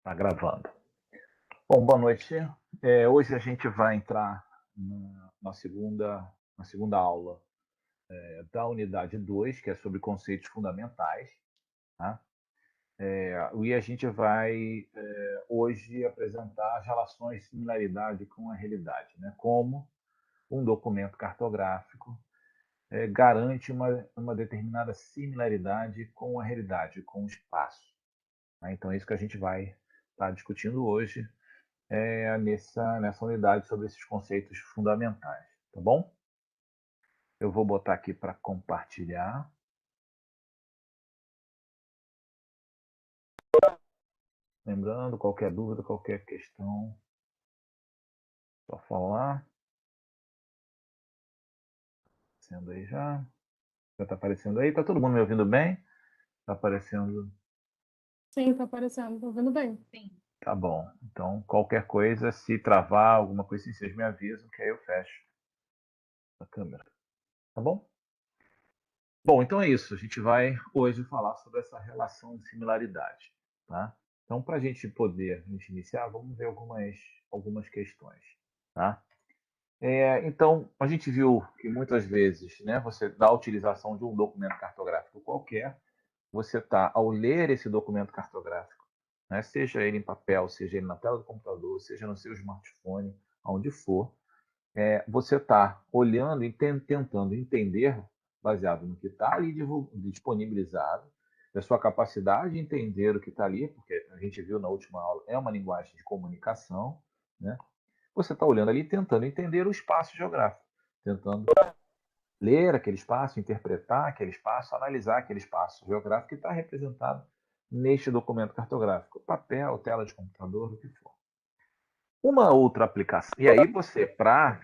Tá gravando. Bom, boa noite. Hoje a gente vai entrar na segunda aula da unidade 2, que é sobre conceitos fundamentais. Tá? E a gente vai hoje apresentar as relações de similaridade com a realidade, né? Como um documento cartográfico garante uma determinada similaridade com a realidade, com o espaço. Tá? Então é isso que a gente vai estar discutindo hoje nessa unidade sobre esses conceitos fundamentais, tá bom? Eu vou botar aqui para compartilhar. Lembrando, qualquer dúvida, qualquer questão, só falar. Aparecendo aí já. Já está aparecendo aí? Tá todo mundo me ouvindo bem? Está aparecendo? Sim, tá aparecendo, tô ouvindo bem. Tá bom. Então, qualquer coisa, se travar, alguma coisa assim, vocês me avisam, que aí eu fecho a câmera. Tá bom? Bom, então é isso. A gente vai hoje falar sobre essa relação de similaridade. Tá? Então, para a gente poder iniciar, vamos ver algumas questões. Tá? Então, a gente viu que muitas vezes, né, você dá a utilização de um documento cartográfico qualquer, você está, ao ler esse documento cartográfico, né, seja ele em papel, seja ele na tela do computador, seja no seu smartphone, onde for, você está olhando e tentando entender, baseado no que está ali disponibilizado, da sua capacidade de entender o que está ali, porque a gente viu na última aula, é uma linguagem de comunicação, né? Você está olhando ali tentando entender o espaço geográfico, tentando ler aquele espaço, interpretar aquele espaço, analisar aquele espaço geográfico que está representado neste documento cartográfico, papel, tela de computador, o que for. Uma outra aplicação. E aí você, para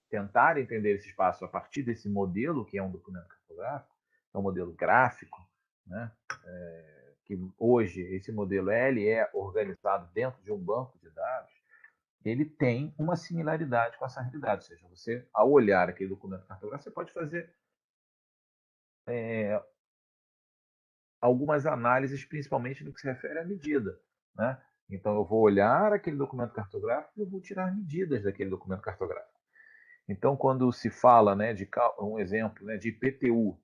tentar entender esse espaço a partir desse modelo, que é um documento cartográfico, é um modelo gráfico, né? Que hoje esse modelo ele é organizado dentro de um banco de dados, ele tem uma similaridade com essa realidade. Ou seja, você, ao olhar aquele documento cartográfico, você pode fazer algumas análises, principalmente no que se refere à medida. Né? Então, eu vou olhar aquele documento cartográfico e eu vou tirar medidas daquele documento cartográfico. Então, quando se fala, né, de um exemplo, né, de IPTU,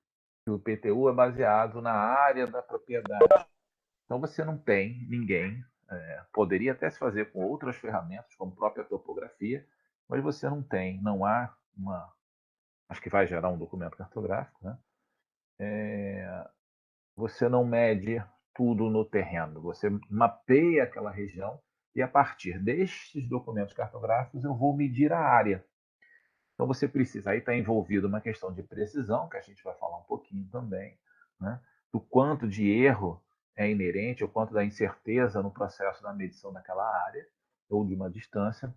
que o IPTU é baseado na área da propriedade. Então, você não tem ninguém, poderia até se fazer com outras ferramentas, como própria topografia, mas você não há acho que vai gerar um documento cartográfico, né? Você não mede tudo no terreno, você mapeia aquela região e a partir destes documentos cartográficos eu vou medir a área. Então você precisa, aí está envolvido uma questão de precisão, que a gente vai falar um pouquinho também, né? Do quanto de erro é inerente, o quanto da incerteza no processo da medição daquela área ou de uma distância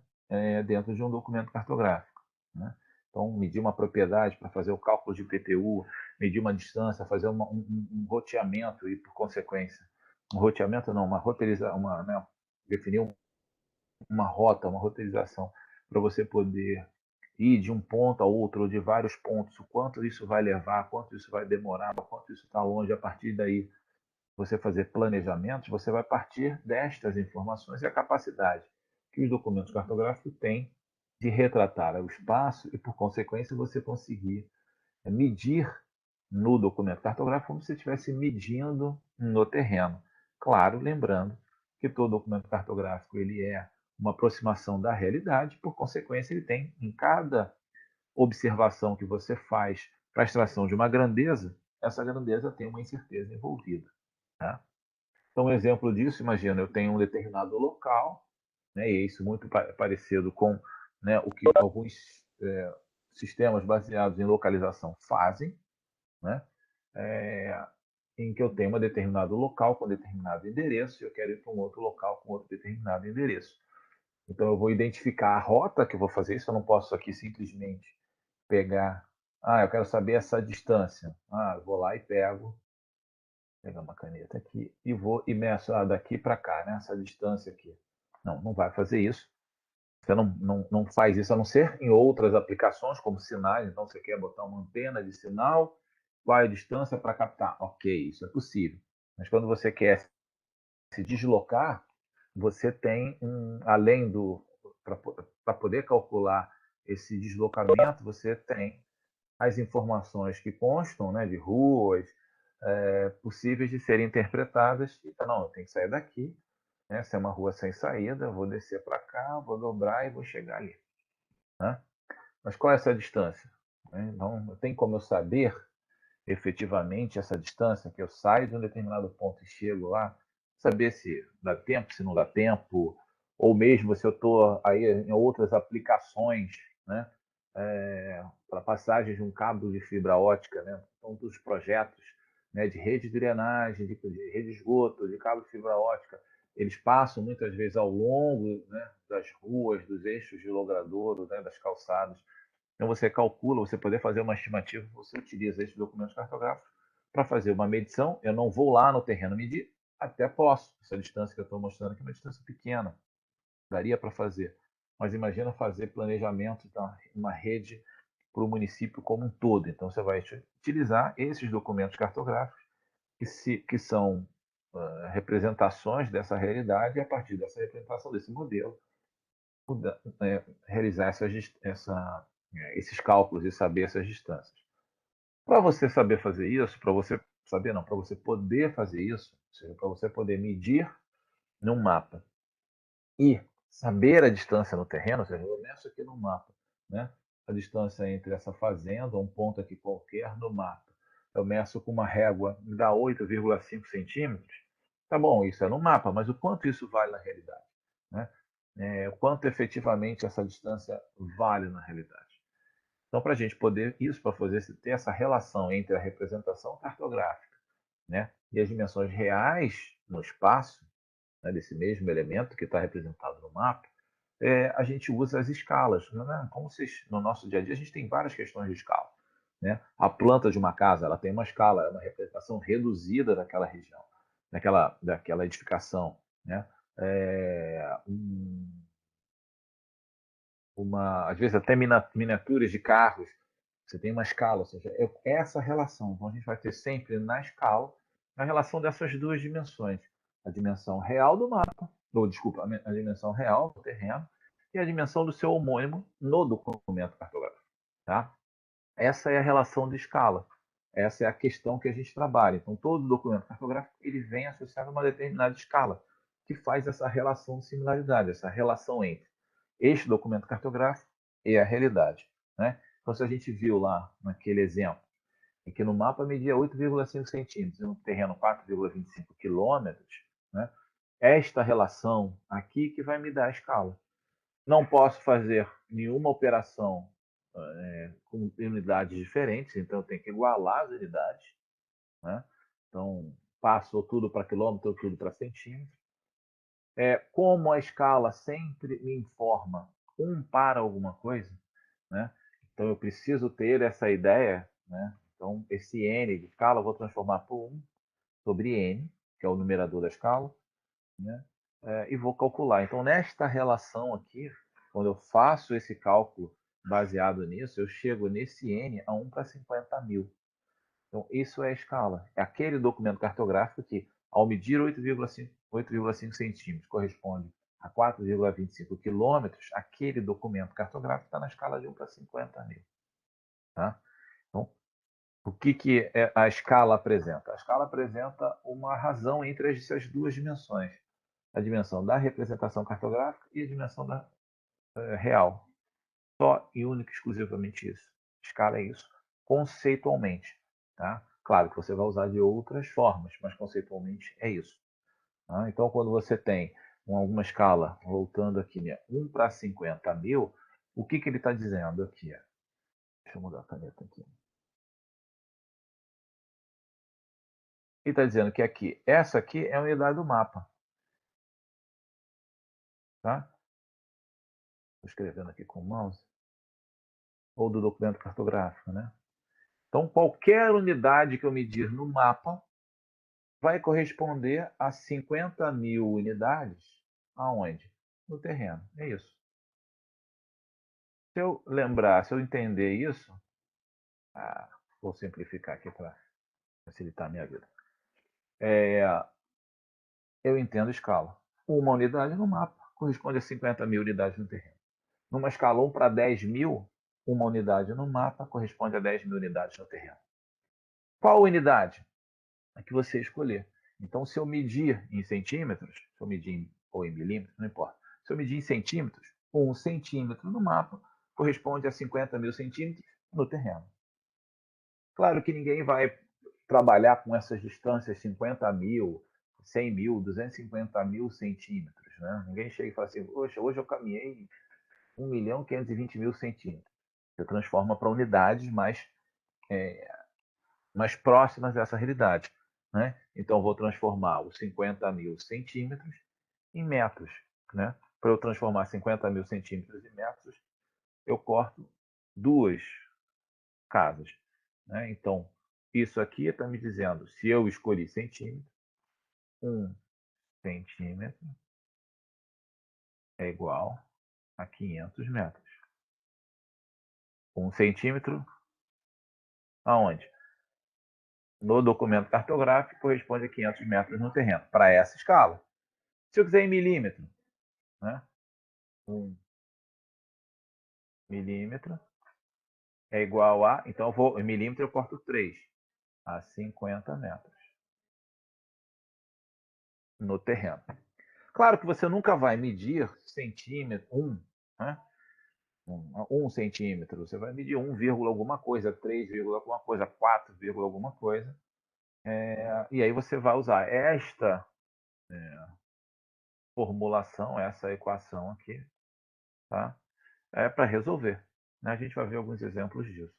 dentro de um documento cartográfico. Né? Então, medir uma propriedade para fazer o cálculo de IPTU, medir uma distância, fazer um roteamento e, por consequência, um roteamento não, uma roteirização, né, definir uma rota, uma roteirização para você poder ir de um ponto a outro, ou de vários pontos, o quanto isso vai levar, quanto isso vai demorar, quanto isso está longe, a partir daí você fazer planejamentos, você vai partir destas informações e a capacidade que os documentos cartográficos têm de retratar o espaço e, por consequência, você conseguir medir no documento cartográfico como se estivesse medindo no terreno. Claro, lembrando que todo documento cartográfico ele é uma aproximação da realidade, por consequência, ele tem em cada observação que você faz para a extração de uma grandeza, essa grandeza tem uma incerteza envolvida. Tá? Então, um exemplo disso, imagina, eu tenho um determinado local, né, e é isso muito parecido com, né, o que alguns sistemas baseados em localização fazem, né, em que eu tenho um determinado local com determinado endereço e eu quero ir para um outro local com outro determinado endereço. Então, eu vou identificar a rota que eu vou fazer isso, eu não posso aqui simplesmente pegar, eu quero saber essa distância. Eu vou lá e pego, pegar uma caneta aqui e vou e meço daqui para cá, né, essa distância aqui. Não, não vai fazer isso. Você não faz isso a não ser em outras aplicações, como sinais. Então, você quer botar uma antena de sinal, qual é a distância para captar? Ok, isso é possível. Mas quando você quer se deslocar, você tem, além para poder calcular esse deslocamento, você tem as informações que constam, né, de ruas, possíveis de serem interpretadas. Então, não, eu tenho que sair daqui, né, se é uma rua sem saída, eu vou descer para cá, vou dobrar e vou chegar ali. Né? Mas qual é essa distância? Então, tem como eu saber efetivamente essa distância, que eu saio de um determinado ponto e chego lá, saber se dá tempo, se não dá tempo, ou mesmo se eu estou aí em outras aplicações, né, para passagem de um cabo de fibra ótica, né, então dos projetos, né, de rede de drenagem, de rede de esgoto, de cabo de fibra ótica, eles passam muitas vezes ao longo, né, das ruas, dos eixos de logradouro, né, das calçadas. Então você calcula, você poder fazer uma estimativa, você utiliza esses documentos cartográficos para fazer uma medição. Eu não vou lá no terreno medir, até posso. Essa distância que eu estou mostrando aqui é uma distância pequena, daria para fazer. Mas imagina fazer planejamento de uma rede para o município como um todo. Então você vai utilizar esses documentos cartográficos que são representações dessa realidade, e a partir dessa representação desse modelo, realizar esses cálculos e saber essas distâncias. Para você saber fazer isso, para você saber não, para você poder fazer isso, ou seja, para você poder medir num mapa e saber a distância no terreno, ou seja, eu meço aqui no mapa, né? A distância entre essa fazenda, um ponto aqui qualquer no mapa. Eu meço com uma régua, me dá 8,5 centímetros. Tá bom, isso é no mapa, mas o quanto isso vale na realidade? Né? O quanto efetivamente essa distância vale na realidade? Então, para a gente poder isso, para fazer ter essa relação entre a representação cartográfica, né, e as dimensões reais no espaço, né, desse mesmo elemento que está representado no mapa, a gente usa as escalas. Né? Como vocês, no nosso dia a dia, a gente tem várias questões de escala. Né? A planta de uma casa ela tem uma escala, é uma representação reduzida daquela região, daquela edificação. Né? É, às vezes até miniaturas de carros, você tem uma escala, ou seja, é essa relação. Então a gente vai ter sempre na escala a relação dessas duas dimensões. A dimensão real do mapa, ou desculpa, a dimensão real do terreno e a dimensão do seu homônimo no documento cartográfico. Tá? Essa é a relação de escala. Essa é a questão que a gente trabalha. Então todo documento cartográfico ele vem associado a uma determinada escala que faz essa relação de similaridade, essa relação entre este documento cartográfico e a realidade. Né? Então, se a gente viu lá naquele exemplo, em que no mapa media 8,5 centímetros e no terreno 4,25 quilômetros, né? Esta relação aqui que vai me dar a escala. Não posso fazer nenhuma operação com unidades diferentes, então eu tenho que igualar as unidades. Né? Então, passo tudo para quilômetro, tudo para centímetro. Como a escala sempre me informa para alguma coisa, né? Então eu preciso ter essa ideia, né? Então esse n de escala eu vou transformar por 1 sobre n, que é o numerador da escala, né? E vou calcular. Então nesta relação aqui, quando eu faço esse cálculo baseado nisso, eu chego nesse n a 1 para 50.000. Então, isso é a escala. É aquele documento cartográfico que, ao medir 8,5 centímetros, corresponde a 4,25 quilômetros, aquele documento cartográfico está na escala de 1 para 50.000. Tá? Então, o que a escala apresenta? A escala apresenta uma razão entre essas duas dimensões. A dimensão da representação cartográfica e a dimensão da real. Só e único exclusivamente isso. Escala é isso, conceitualmente. Tá? Claro que você vai usar de outras formas, mas conceitualmente é isso. Tá? Então, quando você tem alguma escala, voltando aqui, né, 1 para 50.000, o que ele está dizendo aqui? Deixa eu mudar a caneta aqui. Ele está dizendo que aqui, essa aqui é a unidade do mapa. Tá? Estou escrevendo aqui com o mouse. Ou do documento cartográfico. Né? Então, qualquer unidade que eu medir no mapa vai corresponder a 50.000 unidades aonde? No terreno. É isso. Se eu lembrar, se eu entender isso, vou simplificar aqui para facilitar a minha vida. Eu entendo escala. Uma unidade no mapa corresponde a 50 mil unidades no terreno. Numa escala 1 para 10 mil, uma unidade no mapa corresponde a 10 mil unidades no terreno. Qual unidade? A que você escolher. Então, se eu medir em centímetros, se eu medir ou em milímetros, não importa. Se eu medir em centímetros, 1 centímetro no mapa corresponde a 50 mil centímetros no terreno. Claro que ninguém vai trabalhar com essas distâncias 50 mil, 100 mil, 250 mil centímetros. Né? Ninguém chega e fala assim, poxa, hoje eu caminhei 1.520.000 centímetros. Você transforma para unidades mais próximas dessa realidade. Né? Então, eu vou transformar os 50 mil centímetros em metros. Né? Para eu transformar 50 mil centímetros em metros, eu corto duas casas. Né? Então, isso aqui está me dizendo, se eu escolhi centímetro, 1 centímetro é igual a 500 metros. 1 centímetro, aonde? No documento cartográfico, corresponde a 500 metros no terreno, para essa escala. Se eu quiser em milímetro, né? 1 milímetro é igual a... Então, em milímetro eu corto 3, a 50 metros no terreno. Claro que você nunca vai medir centímetro, né? 1 centímetro, você vai medir 1, alguma coisa, 3, alguma coisa, 4, alguma coisa. E aí você vai usar esta formulação, essa equação aqui, tá? Para resolver. Né? A gente vai ver alguns exemplos disso.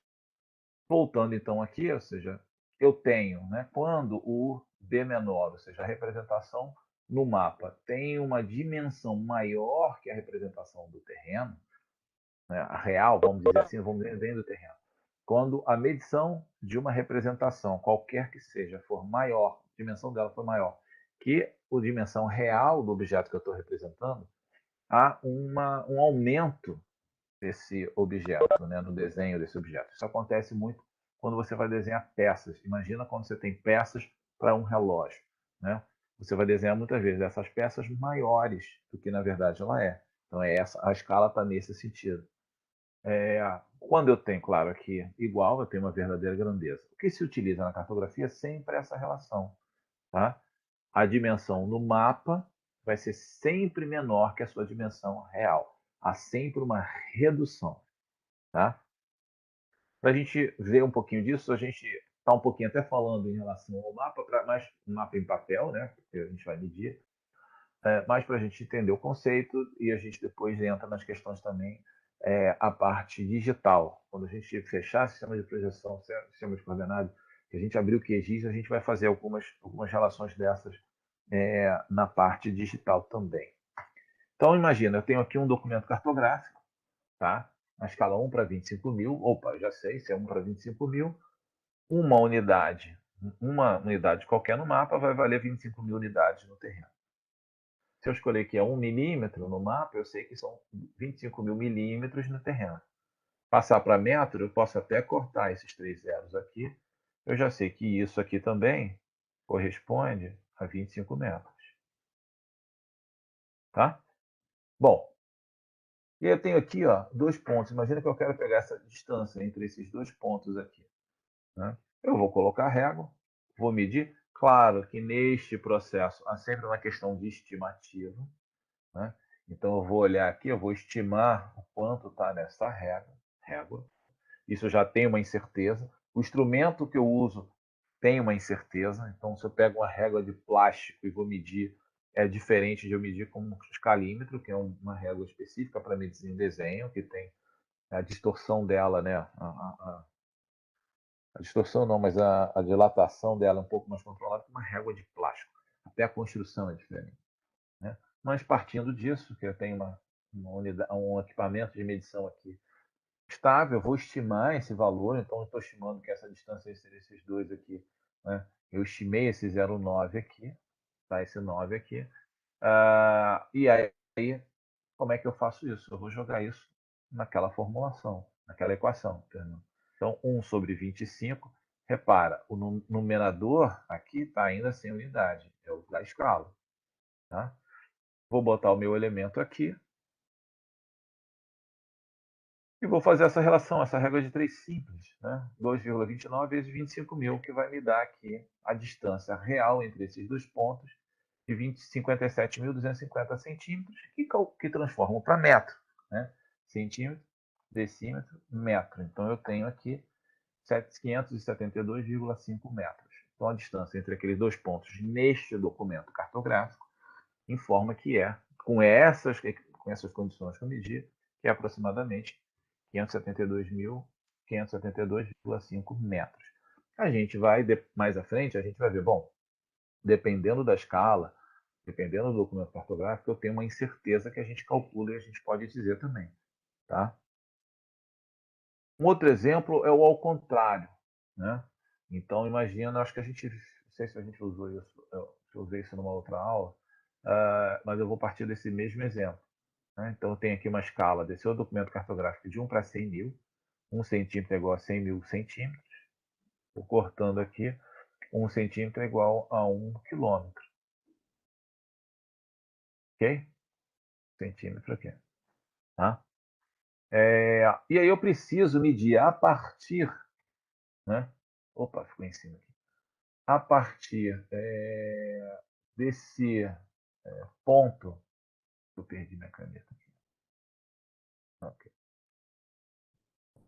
Voltando então aqui, ou seja, eu tenho, né, quando o B menor, ou seja, a representação no mapa tem uma dimensão maior que a representação do terreno, né, a real, vamos dizer assim, vamos dizer do terreno. Quando a medição de uma representação, qualquer que seja, for maior, a dimensão dela for maior que a dimensão real do objeto que eu estou representando, há um aumento desse objeto, né, no desenho desse objeto. Isso acontece muito quando você vai desenhar peças. Imagina quando você tem peças para um relógio. Né? Você vai desenhar muitas vezes essas peças maiores do que na verdade ela é. Então, a escala está nesse sentido. Quando eu tenho, claro, aqui igual, eu tenho uma verdadeira grandeza. O que se utiliza na cartografia é sempre essa relação. Tá? A dimensão no mapa vai ser sempre menor que a sua dimensão real. Há sempre uma redução. Tá? Para a gente ver um pouquinho disso, a gente está um pouquinho até falando em relação ao mapa, mais um mapa em papel, né? Porque a gente vai medir, mais para a gente entender o conceito e a gente depois entra nas questões também, a parte digital. Quando a gente fechar sistema de projeção, sistema de coordenadas, que a gente abrir o QGIS, a gente vai fazer algumas relações dessas na parte digital também. Então, imagina, eu tenho aqui um documento cartográfico, tá? Na escala 1 para 25 mil. Opa, já sei, se é 1 para 25 mil, uma unidade qualquer no mapa vai valer 25 mil unidades no terreno. Se eu escolher que é 1 milímetro no mapa, eu sei que são 25 mil milímetros no terreno. Passar para metro, eu posso até cortar esses 3 zeros aqui. Eu já sei que isso aqui também corresponde a 25 metros. Tá? Bom, e eu tenho aqui 2 pontos. Imagina que eu quero pegar essa distância entre esses 2 pontos aqui. Né? Eu vou colocar a régua, vou medir. Claro que neste processo há sempre uma questão de estimativa. Né? Então, eu vou olhar aqui, eu vou estimar o quanto está nessa régua. Isso eu já tem uma incerteza. O instrumento que eu uso tem uma incerteza. Então, se eu pego uma régua de plástico e vou medir, é diferente de eu medir com um escalímetro, que é uma régua específica para medir em desenho, que tem a distorção dela, né? A distorção não, mas a dilatação dela é um pouco mais controlada que uma régua de plástico. Até a construção é diferente. Né? Mas partindo disso, que eu tenho um equipamento de medição aqui estável, eu vou estimar esse valor, então eu estou estimando que essa distância entre esses dois aqui, né? Eu estimei esse 0,9 aqui, tá? Esse 9 aqui. E aí, como é que eu faço isso? Eu vou jogar isso naquela formulação, naquela equação. Entendeu? Então, 1 sobre 25, repara, o numerador aqui está ainda sem unidade, é o da escala. Tá? Vou botar o meu elemento aqui. E vou fazer essa relação, essa regra de 3 simples, né? 2,29 vezes 25.000, que vai me dar aqui a distância real entre esses dois pontos de 57.250 centímetros, que transformam para metro, né? Centímetro, decímetro, metro. Então, eu tenho aqui 572,5 metros. Então, a distância entre aqueles dois pontos neste documento cartográfico informa que é, com essas condições que eu medi, que é aproximadamente 572.572,5 metros. A gente vai, mais à frente, a gente vai ver, bom, dependendo da escala, dependendo do documento cartográfico, eu tenho uma incerteza que a gente calcula e a gente pode dizer também. Tá? Um outro exemplo é o ao contrário. Né? Então, imagina, acho que a gente, não sei se a gente usou isso, eu usei isso numa outra aula, mas eu vou partir desse mesmo exemplo. Né? Então, eu tenho aqui uma escala desse outro documento cartográfico de 1 para 100.000. 1 centímetro é igual a 100.000 centímetros. Vou cortando aqui, 1 centímetro é igual a 1 quilômetro. Ok? Centímetro aqui. Tá? E aí eu preciso medir a partir, né? Opa, ficou em cima aqui. A partir desse ponto, eu perdi minha caneta aqui. Ok. Não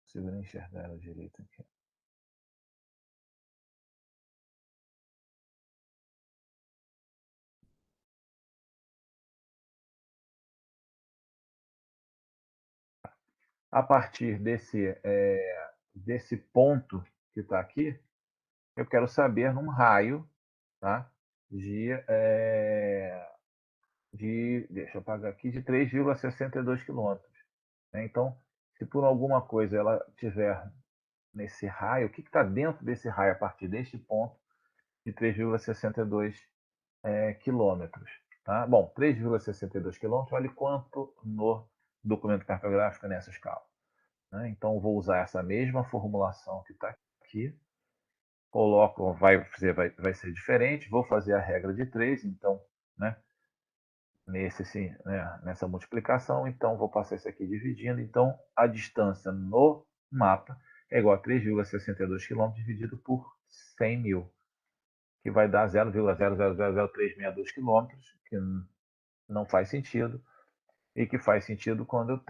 consigo nem enxergar ela direito aqui. A partir desse ponto que está aqui, eu quero saber num raio, tá? Deixa eu pagar aqui, de 3,62 quilômetros. Né? Então, se por alguma coisa ela tiver nesse raio, o que está dentro desse raio a partir deste ponto de 3,62 quilômetros? Tá? Bom, 3,62 quilômetros, olha quanto no documento cartográfico nessa escala. Né? Então, vou usar essa mesma formulação que está aqui, coloco, vai ser diferente, vou fazer a regra de 3, então, né, nessa multiplicação, então vou passar isso aqui dividindo, então a distância no mapa é igual a 3,62 km dividido por 100.000, que vai dar 0,0000362 km, que não faz sentido, e que faz sentido quando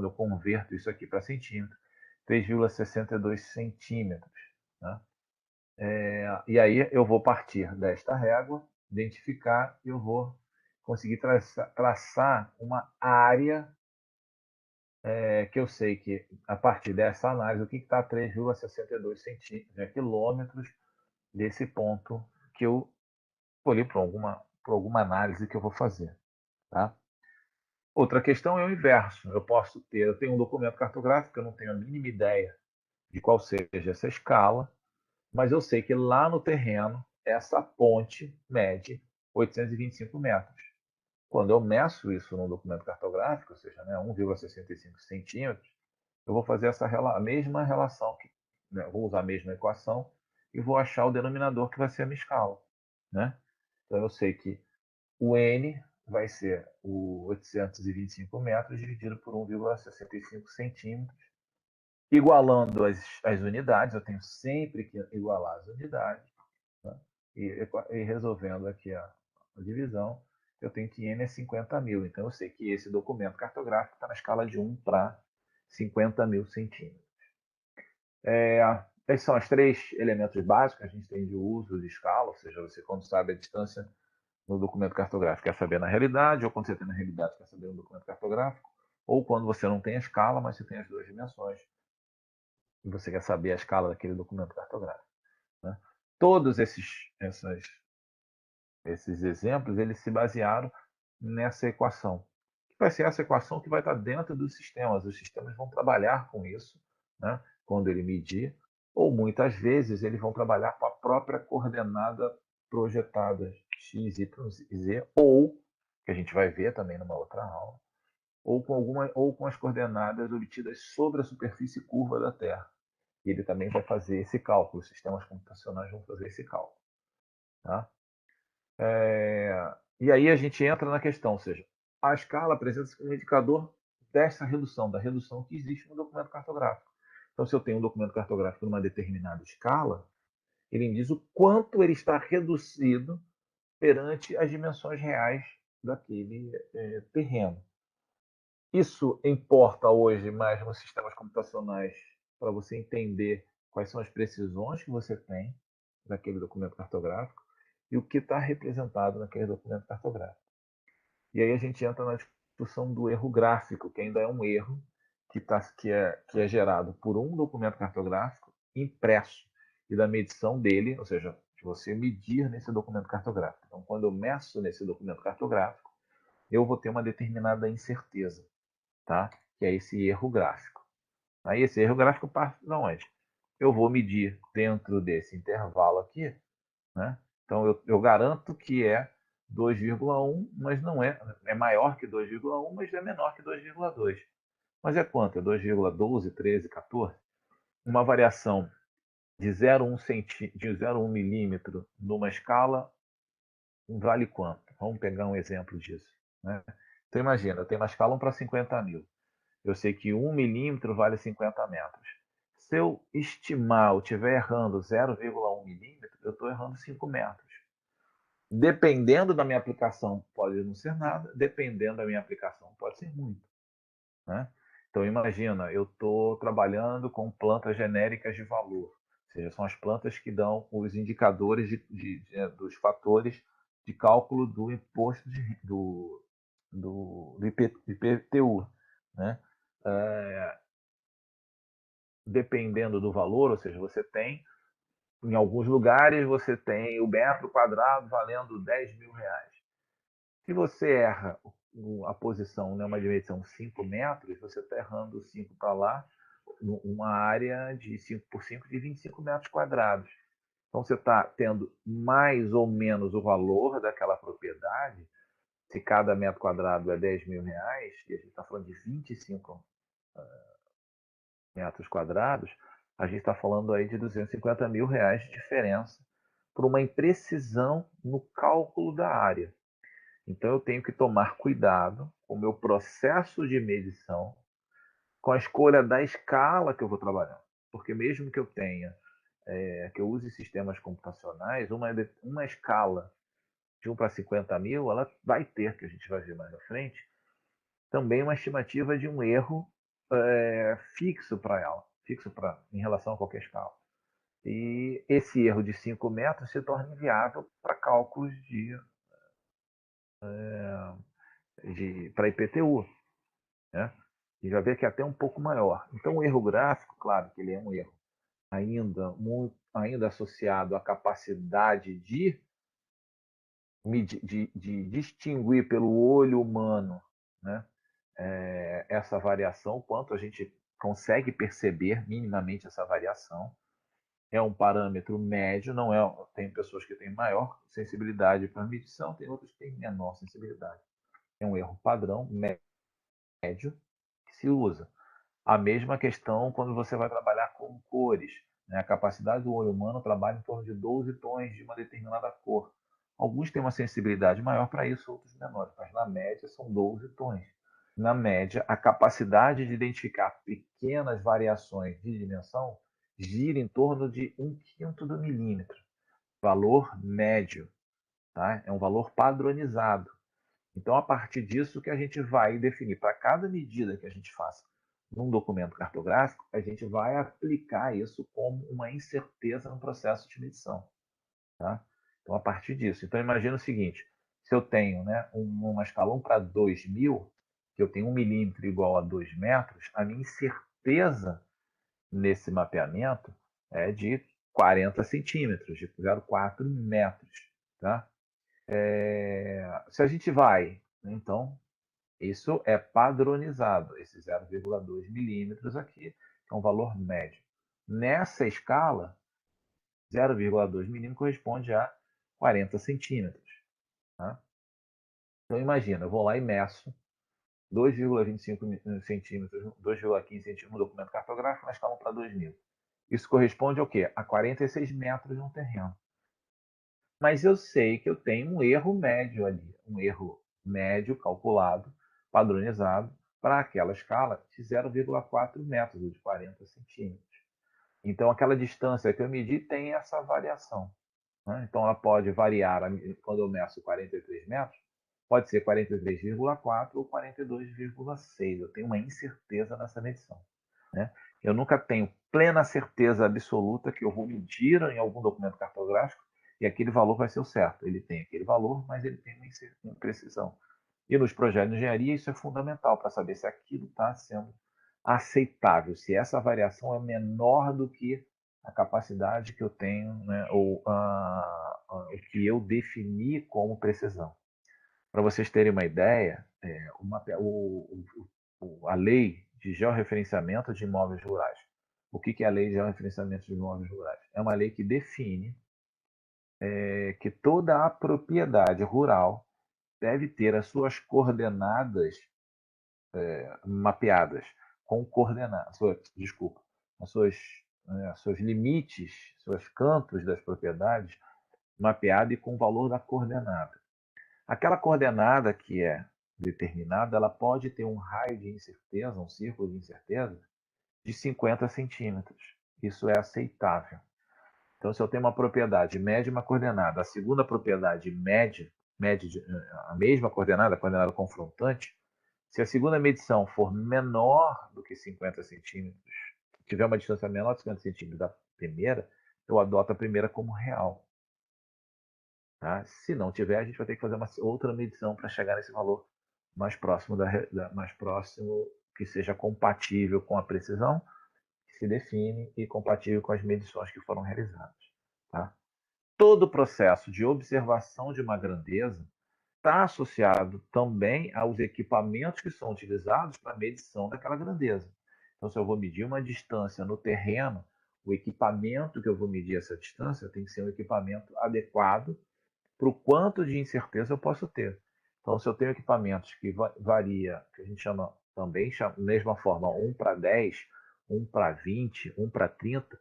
eu converto isso aqui para centímetro, 3,62 centímetros. Né? E aí eu vou partir desta régua, identificar, e eu vou conseguir traçar uma área que eu sei que, a partir dessa análise, o que está 3,62 quilômetros desse ponto que eu escolhi por alguma análise que eu vou fazer. Tá? Outra questão é o inverso. Eu tenho um documento cartográfico, eu não tenho a mínima ideia de qual seja essa escala, mas eu sei que lá no terreno, essa ponte mede 825 metros. Quando eu meço isso num documento cartográfico, ou seja, né, 1,65 centímetros, eu vou fazer a mesma relação, né, vou usar a mesma equação e vou achar o denominador que vai ser a minha escala. Né? Então eu sei que o N vai ser o 825 metros dividido por 1,65 centímetros, igualando as unidades, eu tenho sempre que igualar as unidades, né? e resolvendo aqui a divisão, eu tenho que N é 50.000. Então, eu sei que esse documento cartográfico está na escala de 1 para 50.000 centímetros. Esses são os 3 elementos básicos que a gente tem de uso de escala, ou seja, você quando sabe a distância no documento cartográfico quer saber na realidade, ou quando você tem na realidade quer saber no documento cartográfico, ou quando você não tem a escala, mas você tem as 2 dimensões e você quer saber a escala daquele documento cartográfico. Né? Todos esses exemplos eles se basearam nessa equação, que vai ser essa equação que vai estar dentro dos sistemas. Os sistemas vão trabalhar com isso, né, quando ele medir, ou muitas vezes eles vão trabalhar com a própria coordenada projetada x, y, z, ou, que a gente vai ver também numa outra aula, ou com as coordenadas obtidas sobre a superfície curva da Terra. E ele também vai fazer esse cálculo, os sistemas computacionais vão fazer esse cálculo. Tá? E aí a gente entra na questão, ou seja, a escala apresenta-se como indicador dessa redução, da redução que existe no documento cartográfico. Então, se eu tenho um documento cartográfico numa determinada escala, ele me diz o quanto ele está reduzido perante as dimensões reais daquele terreno. Isso importa hoje mais nos sistemas computacionais para você entender quais são as precisões que você tem naquele documento cartográfico e o que está representado naquele documento cartográfico. E aí a gente entra na discussão do erro gráfico, que ainda é um erro que é gerado por um documento cartográfico impresso e da medição dele, ou seja, de você medir nesse documento cartográfico. Então, quando eu meço nesse documento cartográfico, eu vou ter uma determinada incerteza, tá? Que é esse erro gráfico. Aí esse erro gráfico parte de onde? Eu vou medir dentro desse intervalo aqui, né? Então eu garanto que é 2,1, mas não é maior que 2,1, mas é menor que 2,2. Mas é quanto? É 2,12, 13, 14? Uma variação de 0,1 milímetro numa escala vale quanto? Vamos pegar um exemplo disso, né? Então imagina, eu tenho uma escala 1 para 50 mil. Eu sei que 1 milímetro vale 50 metros. Se eu estimar, eu estiver errando 0,1 milímetro, eu estou errando 5 metros. Dependendo da minha aplicação, pode não ser nada. Dependendo da minha aplicação, pode ser muito, né? Então, imagina, eu estou trabalhando com plantas genéricas de valor. Ou seja, são as plantas que dão os indicadores dos fatores de cálculo do imposto do IPTU, né? Dependendo do valor, ou seja, você tem, em alguns lugares, você tem o metro quadrado valendo 10 mil reais. Se você erra a posição, né, uma dimensão 5 metros, você está errando 5 para lá, uma área de 5 por 5 de 25 metros quadrados. Então, você está tendo mais ou menos o valor daquela propriedade. Se cada metro quadrado é 10 mil reais, e a gente está falando de 25 metros quadrados, a gente está falando aí de 250 mil reais de diferença por uma imprecisão no cálculo da área. Então, eu tenho que tomar cuidado com o meu processo de medição, com a escolha da escala que eu vou trabalhar. Porque mesmo que eu tenha, que eu use sistemas computacionais, uma escala de 1 para 50 mil, ela vai ter, que a gente vai ver mais à frente, também uma estimativa de um erro fixo para ela, em relação a qualquer escala. E esse erro de 5 metros se torna inviável para cálculos para IPTU, né? E já vê que é até um pouco maior. Então, o erro gráfico, claro que ele é um erro ainda associado à capacidade de distinguir pelo olho humano, né, essa variação, quanto a gente consegue perceber minimamente essa variação. É um parâmetro médio, não é. Tem pessoas que têm maior sensibilidade para medição, tem outras que têm menor sensibilidade. É um erro padrão médio que se usa. A mesma questão quando você vai trabalhar com cores, né? A capacidade do olho humano trabalha em torno de 12 tons de uma determinada cor. Alguns têm uma sensibilidade maior para isso, outros menores, mas na média são 12 tons. Na média, a capacidade de identificar pequenas variações de dimensão gira em torno de 1/5 do milímetro. Valor médio, tá? É um valor padronizado. Então, a partir disso que a gente vai definir, para cada medida que a gente faça num documento cartográfico, a gente vai aplicar isso como uma incerteza no processo de medição. Tá? Então, a partir disso. Então, imagina o seguinte, se eu tenho, né, uma escala 1 para 2.000, que eu tenho 1 milímetro igual a 2 metros, a minha incerteza nesse mapeamento é de 40 centímetros, de 0,4 metros. Tá? Se a gente vai, então, isso é padronizado, esse 0,2 milímetros aqui, que é um valor médio. Nessa escala, 0,2 milímetros corresponde a 40 centímetros. Tá? Então, imagina, eu vou lá e meço 2,25 centímetros, 2,15 centímetros no documento cartográfico na escala 1 para 2.000. Isso corresponde ao quê? A 46 metros de um terreno. mas eu sei que eu tenho um erro médio ali, um erro médio calculado, padronizado, para aquela escala de 0,4 metros, ou de 40 centímetros. Então, aquela distância que eu medi tem essa variação, né? Então, ela pode variar, quando eu meço 43 metros, pode ser 43,4 ou 42,6. Eu tenho uma incerteza nessa medição, né? Eu nunca tenho plena certeza absoluta que eu vou medir em algum documento cartográfico e aquele valor vai ser o certo. Ele tem aquele valor, mas ele tem uma imprecisão. E nos projetos de engenharia isso é fundamental para saber se aquilo está sendo aceitável, se essa variação é menor do que a capacidade que eu tenho, né, ou o que eu defini como precisão. Para vocês terem uma ideia, a lei de georreferenciamento de imóveis rurais. O que é a lei de georreferenciamento de imóveis rurais? É uma lei que define que toda a propriedade rural deve ter as suas coordenadas mapeadas, com coordenadas, desculpa, as suas, seus limites, seus cantos das propriedades mapeados e com o valor da coordenada. Aquela coordenada que é determinada, ela pode ter um raio de incerteza, um círculo de incerteza de 50 centímetros. Isso é aceitável. Então, se eu tenho uma propriedade, mede uma coordenada, a segunda propriedade mede a mesma coordenada, a coordenada confrontante, se a segunda medição for menor do que 50 centímetros, tiver uma distância menor de 50 centímetros da primeira, eu adoto a primeira como real. Tá? Se não tiver, a gente vai ter que fazer uma outra medição para chegar nesse valor mais próximo, mais próximo que seja compatível com a precisão que se define e compatível com as medições que foram realizadas. Tá? Todo o processo de observação de uma grandeza está associado também aos equipamentos que são utilizados para a medição daquela grandeza. Então, se eu vou medir uma distância no terreno, o equipamento que eu vou medir essa distância tem que ser um equipamento adequado para o quanto de incerteza eu posso ter. Então, se eu tenho equipamentos que varia, que a gente chama também, mesma forma, 1 para 10, 1 para 20, 1 para 30,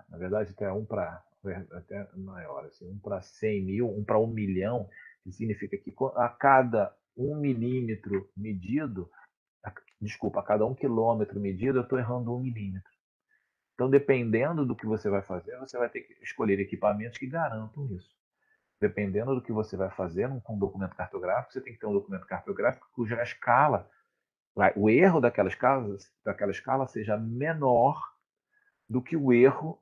na verdade até 1 para até maior, assim, 1 para 100 mil, 1 para 1 milhão, que significa que a cada 1 milímetro medido, desculpa, a cada 1 quilômetro medido, eu estou errando 1 milímetro. Então, dependendo do que você vai fazer, você vai ter que escolher equipamentos que garantam isso. Dependendo do que você vai fazer com um documento cartográfico, você tem que ter um documento cartográfico cuja escala, o erro daquela escala seja menor do que o erro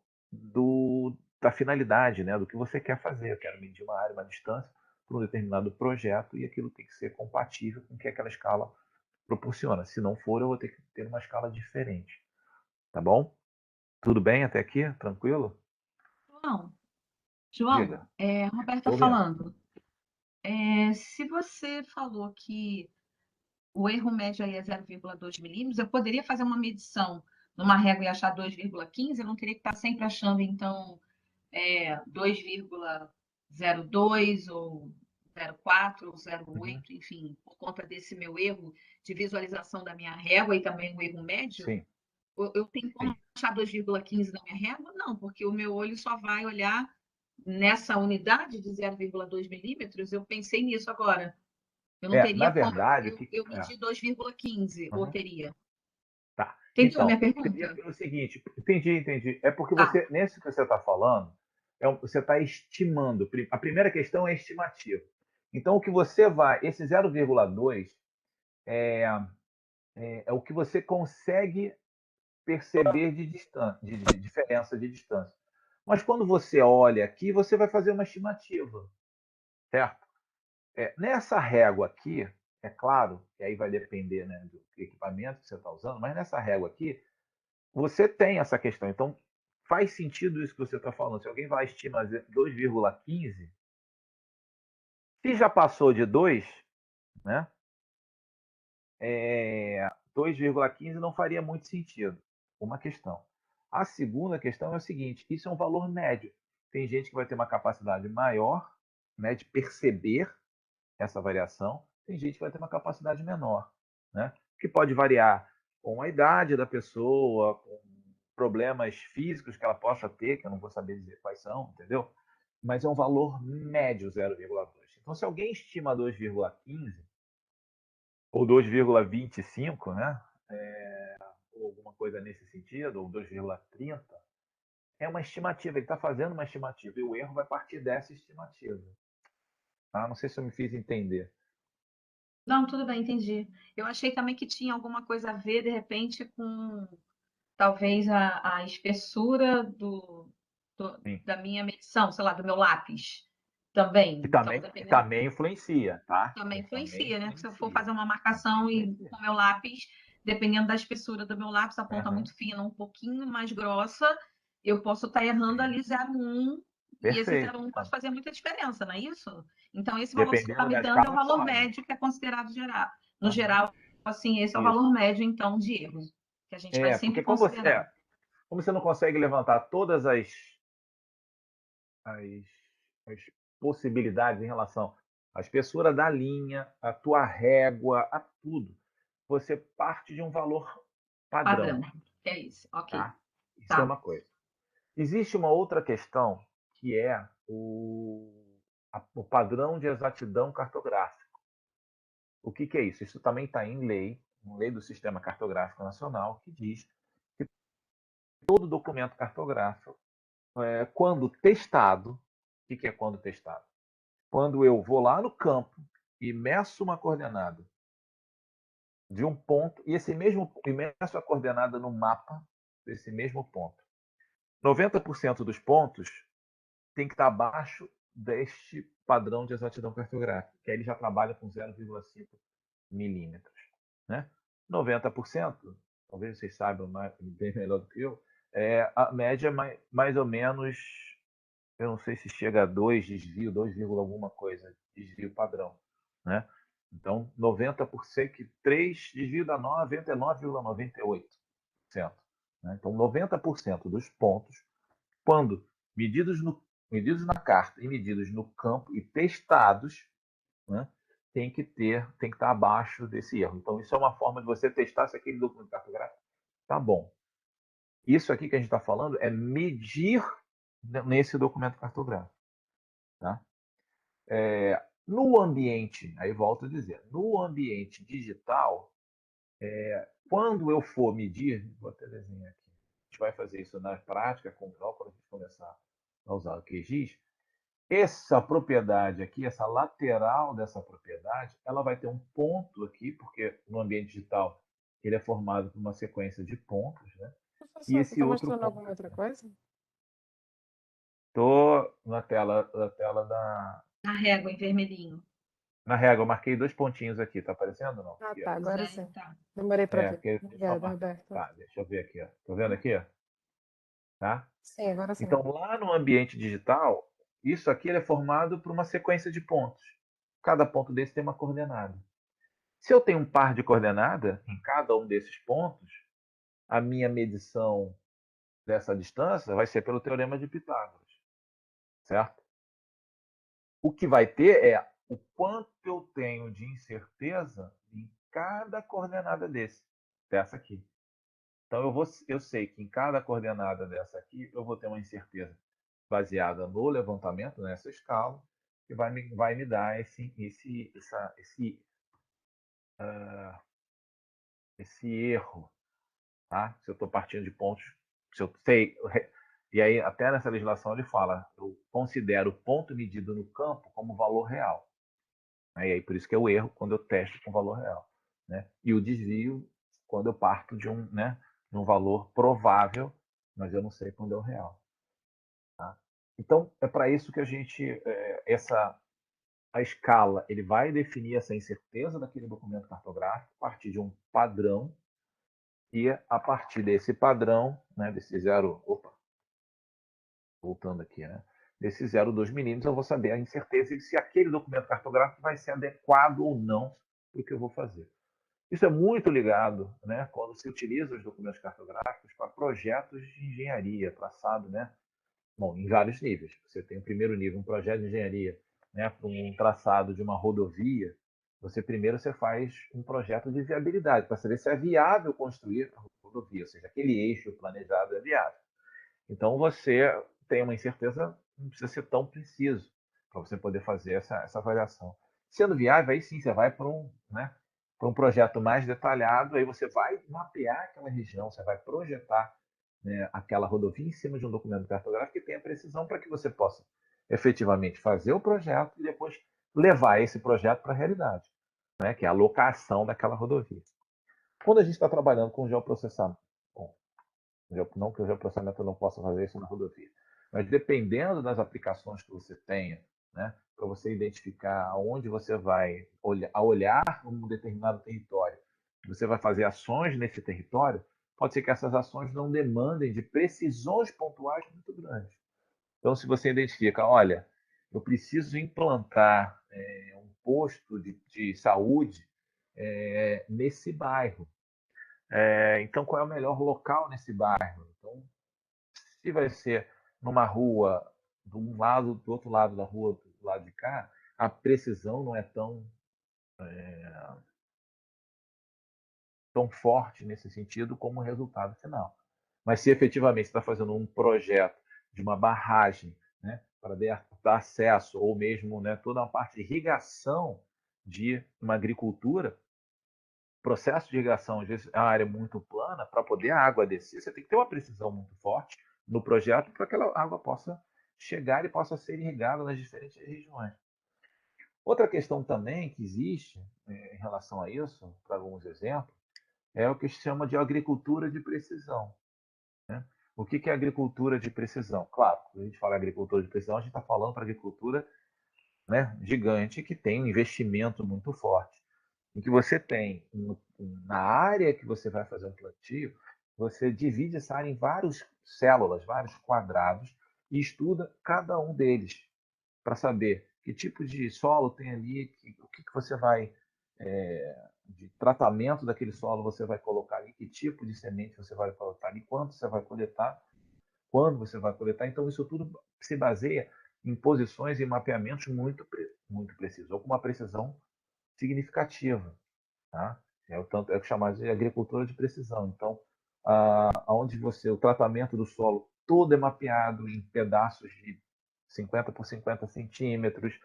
da finalidade, né? Do que você quer fazer. Eu quero medir uma área, uma distância para um determinado projeto e aquilo tem que ser compatível com o que aquela escala proporciona. Se não for, eu vou ter que ter uma escala diferente. Tá bom? Tudo bem até aqui? Tranquilo? João, João, Diga. Roberta Estou ouvindo. falando. Se você falou que o erro médio aí é 0,2 milímetros, eu poderia fazer uma medição numa régua e achar 2,15? Eu não teria que estar sempre achando, então, 2,02 ou 0,4 ou 0,8, enfim, por conta desse meu erro de visualização da minha régua e também o erro médio? Sim, Eu tenho como sim. achar 2,15 na minha régua? Não, porque o meu olho só vai olhar nessa unidade de 0,2 milímetros. Eu pensei nisso agora. Eu não Na teria como verdade, eu medir 2,15, ou uhum. teria. Tá. Entendeu a minha Então, seria pergunta? pelo seguinte, entendi. É porque Tá, você, nesse que você está falando, você está estimando. A primeira questão é estimativa. Então, o que você vai, esse 0,2 é, é o que você consegue perceber de distância, de diferença de distância. Mas quando você olha aqui, você vai fazer uma estimativa, certo? Nessa régua aqui, é claro, que aí vai depender, né, do equipamento que você está usando, mas nessa régua aqui, você tem essa questão. Então, faz sentido isso que você está falando. Se alguém vai estimar 2,15, se já passou de 2, né, 2,15 não faria muito sentido. Uma questão. A segunda questão é o seguinte: isso é um valor médio. Tem gente que vai ter uma capacidade maior, né, de perceber essa variação, tem gente que vai ter uma capacidade menor, né? Que pode variar com a idade da pessoa, com problemas físicos que ela possa ter, que eu não vou saber dizer quais são, entendeu? mas é um valor médio 0,2. Então, se alguém estima 2,15 ou 2,25, né? Ou alguma coisa nesse sentido, ou 2,30, é uma estimativa, ele está fazendo uma estimativa, e o erro vai partir dessa estimativa. Tá? Não sei se eu me fiz entender. Não, tudo bem, entendi. Eu achei também que tinha alguma coisa a ver, de repente, com talvez a espessura Sim. da minha medição, sei lá, do meu lápis também. Que Então, também, que dependendo, também influencia, tá? também Também influencia, né? Porque se eu for influencia. fazer uma Também marcação e influencia. com o meu lápis, dependendo da espessura do meu lápis, a ponta Uhum. muito fina, um pouquinho mais grossa, eu posso estar errando Sim. ali 0,1, e esse Perfeito. 0,1 pode fazer muita diferença, não é isso? Então, esse valor que você está Dependendo me da dando é o escala, valor pode. médio que é considerado geral. No Uhum. geral, assim, esse é o Isso. valor médio, então, de erro, que a gente vai sempre Porque considerar. como você não consegue levantar todas as, as possibilidades em relação à espessura da linha, à tua régua, a tudo, você parte de um valor padrão, Padrão, é isso, ok. tá? Isso é Tá. uma coisa. Existe uma outra questão que é o padrão de exatidão cartográfica. O que é isso? Isso também está em lei do Sistema Cartográfico Nacional, que diz que todo documento cartográfico, quando testado, o que é quando testado? Quando eu vou lá no campo e meço uma coordenada de um ponto, e meço a coordenada no mapa desse mesmo ponto. 90% dos pontos tem que estar abaixo deste padrão de exatidão cartográfica, que aí ele já trabalha com 0,5 milímetros. Né? 90%, talvez vocês saibam bem melhor do que eu, a média é mais ou menos, eu não sei se chega a 2 desvio, 2, alguma coisa, desvio padrão. Né? Então, 90%, que 3 desvio dá 99,98%. Né? Então, 90% dos pontos, quando medidos na carta e medidos no campo e testados, né, tem que estar abaixo desse erro. Então, isso é uma forma de você testar se aquele documento cartográfico está bom. Isso aqui que a gente está falando é medir nesse documento cartográfico. Tá? No ambiente, aí volto a dizer, no ambiente digital, quando eu for medir, vou até desenhar aqui, a gente vai fazer isso na prática, com quando a gente começar a usar o QGIS, essa propriedade aqui, essa lateral dessa propriedade, ela vai ter um ponto aqui, porque no ambiente digital ele é formado por uma sequência de pontos, né? E Professor, você esse está outro mostrando ponto alguma outra aqui. coisa? Estou na tela da. Na régua, em vermelhinho. Na régua, eu marquei 2 pontinhos aqui, tá aparecendo ou não? Ah, Aqui, ó. tá, Pois agora é, sim. tá. Demorei para ver. Porque deixa eu Obrigada, marcar. Roberto. Tá, deixa eu ver aqui, ó. Tô vendo aqui, ó? Tá? Sim, agora sim. Então, lá no ambiente digital, isso aqui ele é formado por uma sequência de pontos. Cada ponto desse tem uma coordenada. Se eu tenho um par de coordenada em cada um desses pontos, a minha medição dessa distância vai ser pelo teorema de Pitágoras, certo? O que vai ter é o quanto eu tenho de incerteza em cada coordenada dessa aqui. Então eu sei que em cada coordenada dessa aqui eu vou ter uma incerteza baseada no levantamento nessa escala que vai me dar esse erro, tá? Se eu estou partindo de pontos, se eu sei, e aí até nessa legislação ele fala, eu considero o ponto medido no campo como valor real. Né? E aí por isso que é o erro quando eu testo com valor real. Né? E o desvio quando eu parto de um valor provável, mas eu não sei quando é o real. Tá? Então é para isso que a escala ele vai definir essa incerteza daquele documento cartográfico a partir de um padrão. E a partir desse padrão, né, desse zero, voltando aqui, né, desse 0,2 milímetros, eu vou saber a incerteza de se aquele documento cartográfico vai ser adequado ou não para o que eu vou fazer. Isso é muito ligado, né, quando se utiliza os documentos cartográficos para projetos de engenharia, traçado, né, bom, em vários níveis. Você tem o primeiro nível, um projeto de engenharia, né, para um traçado de uma rodovia. Primeiro você faz um projeto de viabilidade para saber se é viável construir a rodovia, ou seja, aquele eixo planejado é viável. Então você tem uma incerteza não precisa ser tão preciso para você poder fazer essa avaliação. Sendo viável, aí sim você vai para né, para um projeto mais detalhado, aí você vai mapear aquela região, você vai projetar, né, aquela rodovia em cima de um documento cartográfico que tenha precisão para que você possa efetivamente fazer o projeto e depois levar esse projeto para a realidade, né, que é a locação daquela rodovia. Quando a gente está trabalhando com geoprocessamento, bom, não que o geoprocessamento não possa fazer isso na rodovia, mas dependendo das aplicações que você tenha, né, para você identificar aonde você vai olhar um determinado território, você vai fazer ações nesse território, pode ser que essas ações não demandem de precisões pontuais muito grandes. Então, se você identifica, olha, eu preciso implantar um posto de saúde nesse bairro. Então, qual é o melhor local nesse bairro? Então, se vai ser numa rua do outro lado da rua, do lado de cá, a precisão não é tão forte nesse sentido como o resultado final. Mas se efetivamente você está fazendo um projeto de uma barragem, né, para dar acesso, ou mesmo, né, toda uma parte de irrigação de uma agricultura, processo de irrigação, às vezes é uma área muito plana, para poder a água descer, você tem que ter uma precisão muito forte no projeto para que aquela água possa chegar e possa ser irrigada nas diferentes regiões. Outra questão também que existe em relação a isso, para alguns exemplos, é o que se chama de agricultura de precisão, né? O que é agricultura de precisão? Claro, quando a gente fala agricultura de precisão, a gente está falando para agricultura, né, gigante, que tem um investimento muito forte. Em que você tem, na área que você vai fazer um plantio, você divide essa área em várias células, vários quadrados, e estuda cada um deles, para saber que tipo de solo tem ali, o que você vai, de tratamento daquele solo você vai colocar ali, que tipo de semente você vai colocar ali, quanto você vai coletar, quando você vai coletar. Então, isso tudo se baseia em posições e mapeamentos muito precisos, ou com uma precisão significativa. Tá? É o que chamamos de agricultura de precisão. Então, onde o tratamento do solo todo é mapeado em pedaços de 50 por 50 centímetros,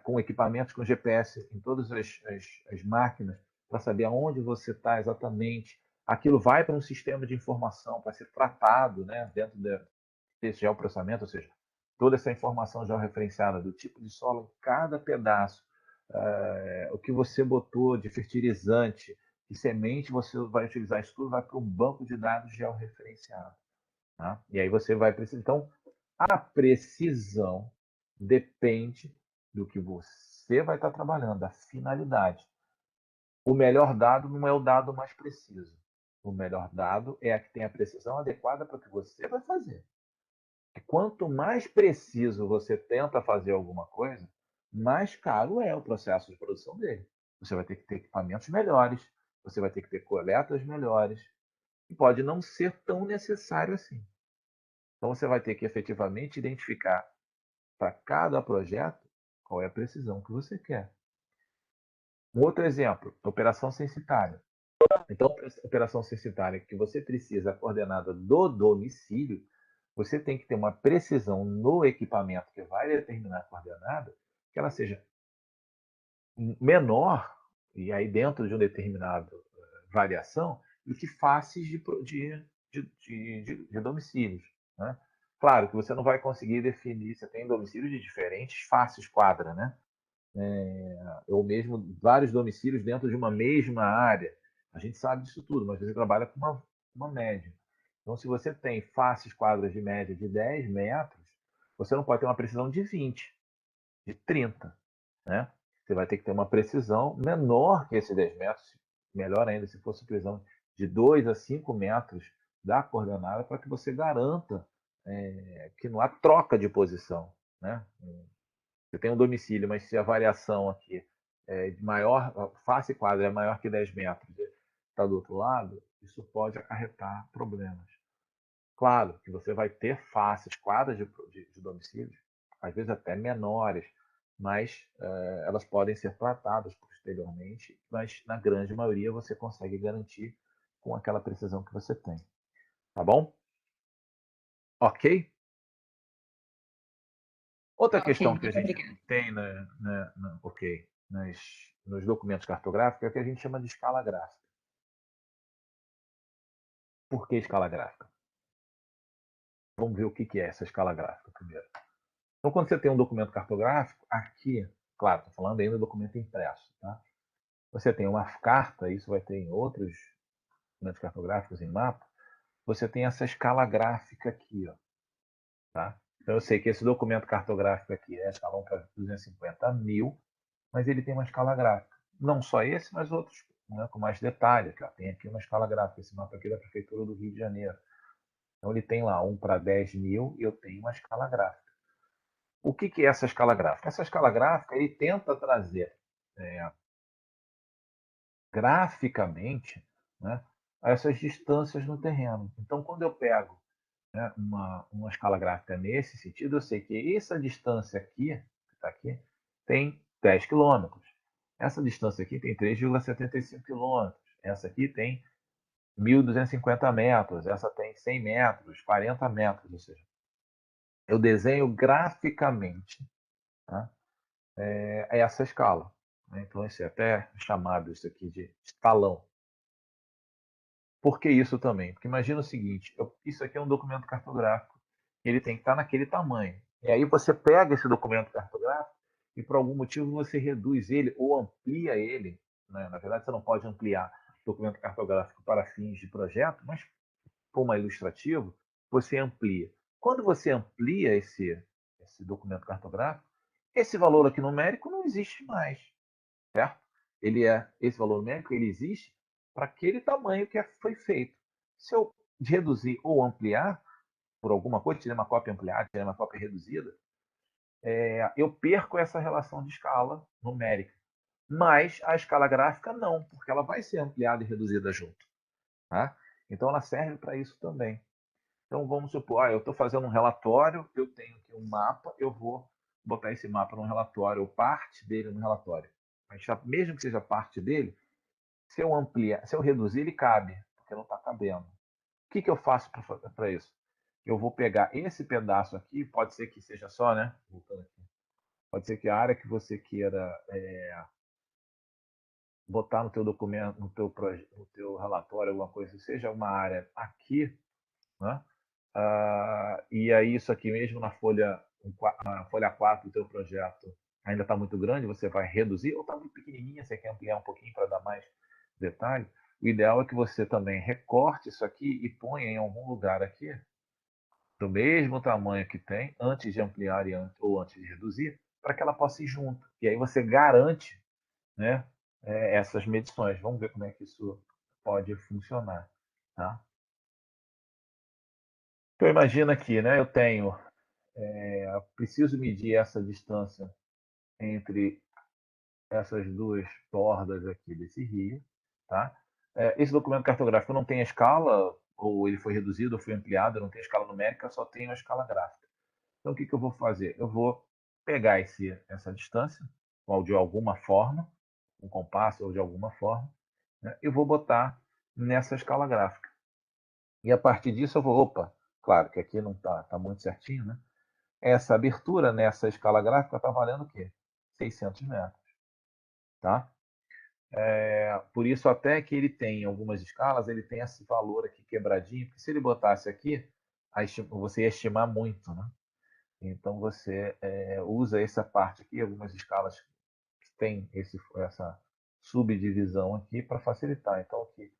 com equipamentos com GPS em todas as máquinas, para saber aonde você está exatamente. Aquilo vai para um sistema de informação para ser tratado, né, dentro desse geoprocessamento, ou seja, toda essa informação georreferenciada do tipo de solo em cada pedaço, o que você botou de fertilizante, de semente, você vai utilizar isso tudo, vai para um banco de dados georreferenciado. Tá? E aí você vai precisar. Então, a precisão depende do que você vai estar trabalhando, da finalidade. O melhor dado não é o dado mais preciso. O melhor dado é a que tem a precisão adequada para o que você vai fazer. E quanto mais preciso você tenta fazer alguma coisa, mais caro é o processo de produção dele. Você vai ter que ter equipamentos melhores, você vai ter que ter coletas melhores, e pode não ser tão necessário assim. Então você vai ter que efetivamente identificar para cada projeto qual é a precisão que você quer. Um outro exemplo, operação censitária. Então, operação censitária que você precisa a coordenada do domicílio, você tem que ter uma precisão no equipamento que vai determinar a coordenada, que ela seja menor, e aí dentro de um determinado variação, do que faces de domicílios. Né? Claro que você não vai conseguir definir, você tem domicílios de diferentes faces quadra, né? Ou mesmo vários domicílios dentro de uma mesma área. A gente sabe disso tudo, mas você trabalha com uma média. Então, se você tem faces quadras de média de 10 metros, você não pode ter uma precisão de 20, de 30. Né? Você vai ter que ter uma precisão menor que esses 10 metros, melhor ainda se fosse precisão de 2 a 5 metros da coordenada, para que você garanta que não há troca de posição. Né? Você tem um domicílio, mas se a variação aqui é de maior, a face quadra é maior que 10 metros, está do outro lado, isso pode acarretar problemas. Claro que você vai ter faces quadras de domicílios, às vezes até menores, mas elas podem ser tratadas posteriormente, mas na grande maioria você consegue garantir com aquela precisão que você tem. Tá bom? Ok? Outra Ok, questão que a muito gente obrigada. tem ok, nos documentos cartográficos é o que a gente chama de escala gráfica. Por que escala gráfica? Vamos ver o que é essa escala gráfica primeiro. Então, quando você tem um documento cartográfico, aqui, claro, estou falando ainda do documento impresso, tá? Você tem uma carta, isso vai ter em outros documentos cartográficos, em mapa, você tem essa escala gráfica aqui, ó, tá? Então, eu sei que esse documento cartográfico aqui é escalão para 250.000, mas ele tem uma escala gráfica. Não só esse, mas outros, né, com mais detalhe. Ó, tem aqui uma escala gráfica, esse mapa aqui da Prefeitura do Rio de Janeiro. Então, ele tem lá 1 para 10.000 e eu tenho uma escala gráfica. O que é essa escala gráfica? Essa escala gráfica, ele tenta trazer graficamente, né, essas distâncias no terreno. Então, quando eu pego, né, uma escala gráfica nesse sentido, eu sei que essa distância aqui, que está aqui, tem 10 quilômetros. Essa distância aqui tem 3,75 quilômetros. Essa aqui tem 1.250 metros. Essa tem 100 metros, 40 metros. Ou seja, eu desenho graficamente, tá, essa escala. Então, esse é até chamado isso aqui de escalão. Por que isso também? Porque imagina o seguinte, isso aqui é um documento cartográfico, ele tem que estar naquele tamanho. E aí você pega esse documento cartográfico e por algum motivo você reduz ele ou amplia ele, né? Na verdade, você não pode ampliar documento cartográfico para fins de projeto, mas como é ilustrativo, você amplia. Quando você amplia esse documento cartográfico, esse valor aqui numérico não existe mais, certo? Esse valor numérico ele existe para aquele tamanho que foi feito. Se eu reduzir ou ampliar por alguma coisa, tirei uma cópia ampliada, tirei uma cópia reduzida, eu perco essa relação de escala numérica. Mas a escala gráfica não, porque ela vai ser ampliada e reduzida junto. Tá? Então ela serve para isso também. Então vamos supor, eu estou fazendo um relatório, eu tenho aqui um mapa, eu vou botar esse mapa no relatório, ou parte dele no relatório. Mas mesmo que seja parte dele, se eu ampliar, se eu reduzir, ele cabe, porque não está cabendo. O que eu faço para isso? Eu vou pegar esse pedaço aqui, pode ser que seja só, né? Voltando aqui. Pode ser que a área que você queira botar no teu documento, no teu relatório, alguma coisa, seja uma área aqui, né? E aí isso aqui mesmo na folha 4 do teu projeto ainda está muito grande, você vai reduzir, ou está muito pequenininha, você quer ampliar um pouquinho para dar mais detalhe. O ideal é que você também recorte isso aqui e ponha em algum lugar aqui, do mesmo tamanho que tem, antes de ampliar ou antes de reduzir, para que ela possa ir junto. E aí você garante, né, essas medições. Vamos ver como é que isso pode funcionar. Tá? Então imagina aqui, né, eu tenho preciso medir essa distância entre essas duas bordas aqui desse rio, tá? Esse documento cartográfico não tem a escala, ou ele foi reduzido, ou foi ampliado, não tem escala numérica, só tem a escala gráfica. Então, o que eu vou fazer? Eu vou pegar essa distância, ou de alguma forma, um compasso ou de alguma forma, né? Eu vou botar nessa escala gráfica. E a partir disso eu vou, claro que aqui não tá muito certinho, né? Essa abertura nessa escala gráfica está valendo o quê? 600 metros, tá? Por isso até que ele tem algumas escalas, ele tem esse valor aqui quebradinho, porque se ele botasse aqui, você ia estimar muito, né? Então você usa essa parte aqui, algumas escalas que tem essa subdivisão aqui para facilitar. Então aqui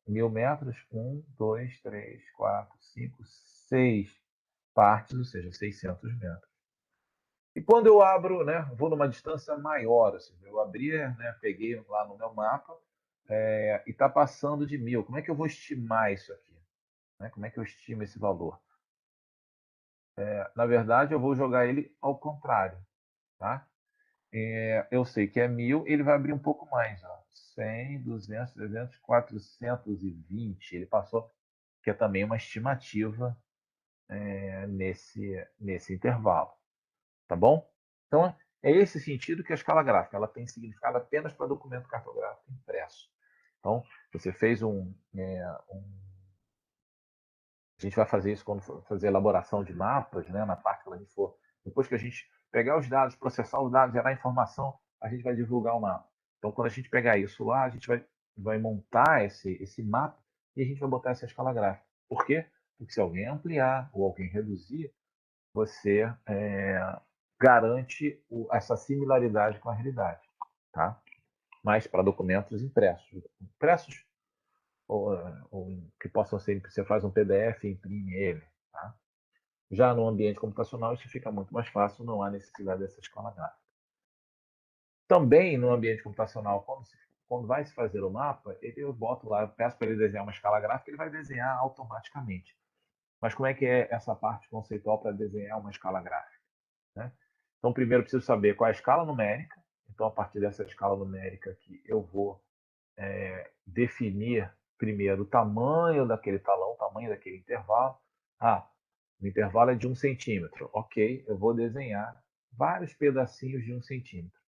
1.000 metros, 1, 2, 3, 4, 5, 6 partes, ou seja, 600 metros. E quando eu abro, né, vou numa distância maior, assim, eu abri, né, peguei lá no meu mapa e está passando de 1.000. Como é que eu vou estimar isso aqui? Né? Como é que eu estimo esse valor? Na verdade, eu vou jogar ele ao contrário. Tá? Eu sei que é 1.000, ele vai abrir um pouco mais. Ó. 100, 200, 300, 420. Ele passou, que é também uma estimativa nesse intervalo. Tá bom? Então, é esse sentido que a escala gráfica ela tem significado apenas para documento cartográfico impresso. Então, você fez a gente vai fazer isso quando for fazer elaboração de mapas, né? Na parte que a gente for Depois que a gente pegar os dados, processar os dados, gerar informação, a gente vai divulgar o mapa. Então, quando a gente pegar isso lá, a gente vai montar esse mapa e a gente vai botar essa escala gráfica. Por quê? Porque se alguém ampliar ou alguém reduzir, você garante essa similaridade com a realidade. Tá? Mas para documentos impressos. Impressos ou que possam ser, você faz um PDF e imprime ele. Tá? Já no ambiente computacional, isso fica muito mais fácil, não há necessidade dessa escala gráfica. Também no ambiente computacional, quando vai se fazer o mapa, eu boto lá, eu peço para ele desenhar uma escala gráfica, ele vai desenhar automaticamente. Mas como é que é essa parte conceitual para desenhar uma escala gráfica? Né? Então, primeiro eu preciso saber qual é a escala numérica. Então, a partir dessa escala numérica aqui, eu vou definir primeiro o tamanho daquele talão, o tamanho daquele intervalo. Ah, o intervalo é de 1 centímetro. Ok, eu vou desenhar vários pedacinhos de 1 centímetro.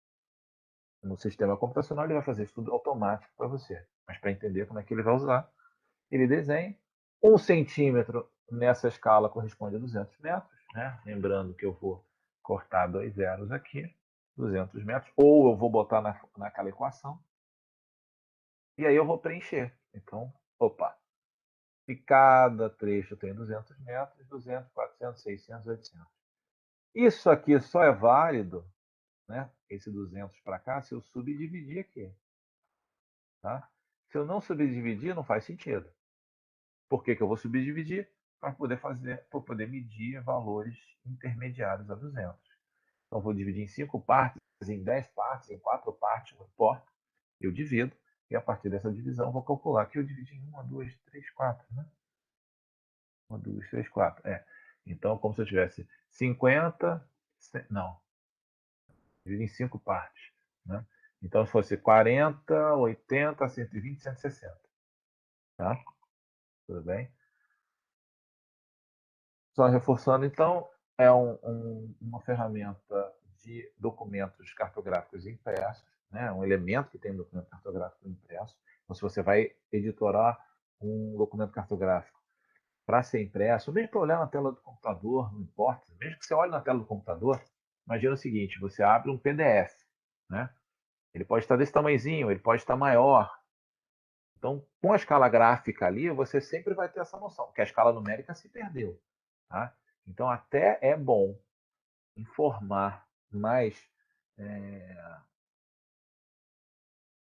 No sistema computacional, ele vai fazer isso tudo automático para você. Mas para entender como é que ele vai usar, ele desenha. 1 centímetro nessa escala corresponde a 200 metros. Né? Lembrando que eu vou cortar 2 zeros aqui, 200 metros. Ou eu vou botar naquela equação. E aí eu vou preencher. Então, opa, e cada trecho tem 200 metros, 200, 400, 600, 800. Isso aqui só é válido, né, esse 200 para cá, se eu subdividir aqui. Tá? Se eu não subdividir, não faz sentido. Por que eu vou subdividir? Para poder medir valores intermediários a 200. Então, vou dividir em 5 partes, em 10 partes, em 4 partes, não importa. Eu divido, e a partir dessa divisão, vou calcular que eu dividi em 1, 2, 3, 4, né? 1, 2, 3, 4. Então, como se eu tivesse 50, não, dividido em 5 partes. Né? Então, se fosse 40, 80, 120, 160. Tá? Tudo bem? Só reforçando, então, é uma ferramenta de documentos cartográficos impressos, né? Um elemento que tem um documento cartográfico impresso. Então, se você vai editorar um documento cartográfico para ser impresso, mesmo para olhar na tela do computador, não importa, mesmo que você olhe na tela do computador, imagina o seguinte, você abre um PDF, né? Ele pode estar desse tamanhozinho, ele pode estar maior. Então, com a escala gráfica ali, você sempre vai ter essa noção, que a escala numérica se perdeu. Tá? Então, até é bom informar mais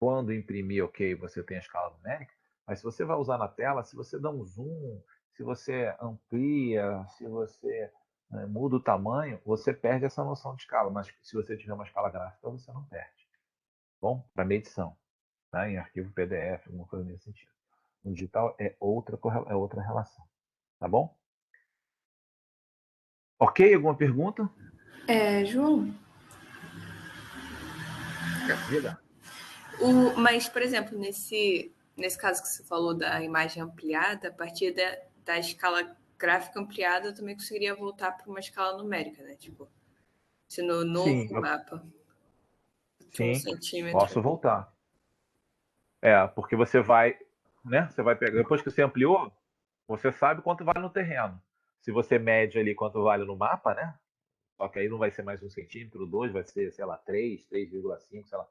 quando imprimir, ok, você tem a escala numérica, mas se você vai usar na tela, se você dá um zoom, se você amplia, se você muda o tamanho, você perde essa noção de escala. Mas se você tiver uma escala gráfica, você não perde. Bom, para medição, tá? Em arquivo PDF, alguma coisa nesse sentido. No digital é outra relação. Tá bom? Ok? Alguma pergunta? João, Diga. mas, por exemplo, nesse caso que você falou da imagem ampliada, a partir da escala gráfica ampliada, eu também conseguiria voltar para uma escala numérica, né? Tipo, se no novo Sim, mapa de 1 sim, centímetro. posso voltar. Porque você vai, né? Você vai pegar. Depois que você ampliou, você sabe quanto vale no terreno. Se você mede ali quanto vale no mapa, né? Só que aí não vai ser mais 1 centímetro, 2, vai ser, sei lá, 3, 3,5, sei lá.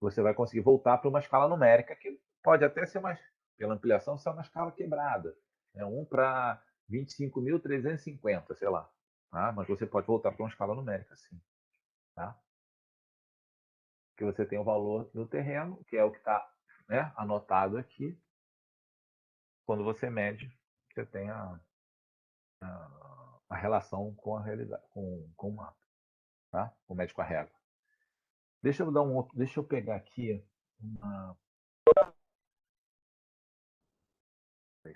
Você vai conseguir voltar para uma escala numérica que pode até ser mais, pela ampliação, ser uma escala quebrada. 1 para 25.350, sei lá. Tá? Mas você pode voltar para uma escala numérica, sim. Tá? Que você tem o valor do terreno, que é o que está, né, anotado aqui. Quando você mede, você tem a relação com a realidade, com o mapa. Tá? O mede com a régua. Deixa eu pegar aqui uma.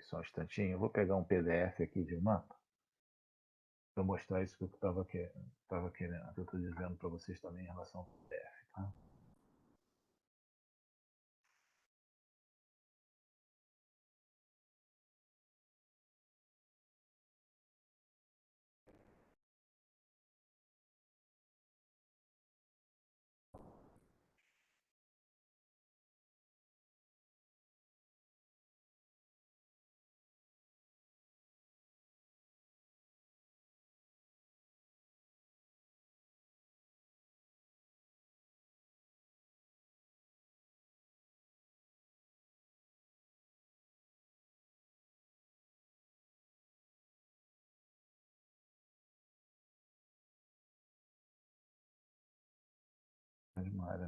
Só um instantinho. Eu vou pegar um PDF aqui de um mapa para mostrar isso que eu estava querendo, que eu estou dizendo para vocês também em relação ao PDF. Tá? Mais uma área.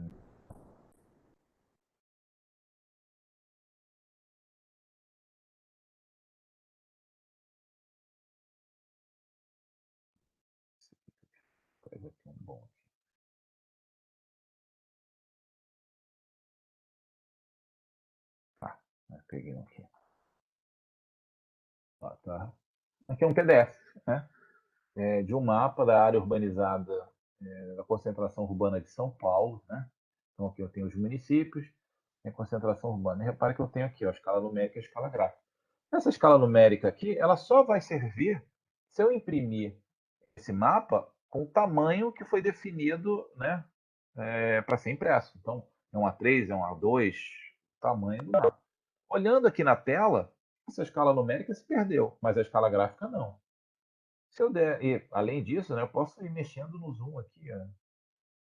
Pega aqui um bom aqui. Tá, peguei um aqui. Ó, tá. Aqui é um PDF, né? De um mapa da área urbanizada da concentração urbana de São Paulo, né? Então aqui eu tenho os municípios, a concentração urbana. E repare que eu tenho aqui ó, a escala numérica e a escala gráfica. Essa escala numérica aqui, ela só vai servir se eu imprimir esse mapa com o tamanho que foi definido, né, para ser impresso. Então, é um A3, é um A2, tamanho do mapa. Olhando aqui na tela, essa escala numérica se perdeu, mas a escala gráfica não. Se eu der, e além disso, né, eu posso ir mexendo no zoom aqui, ó,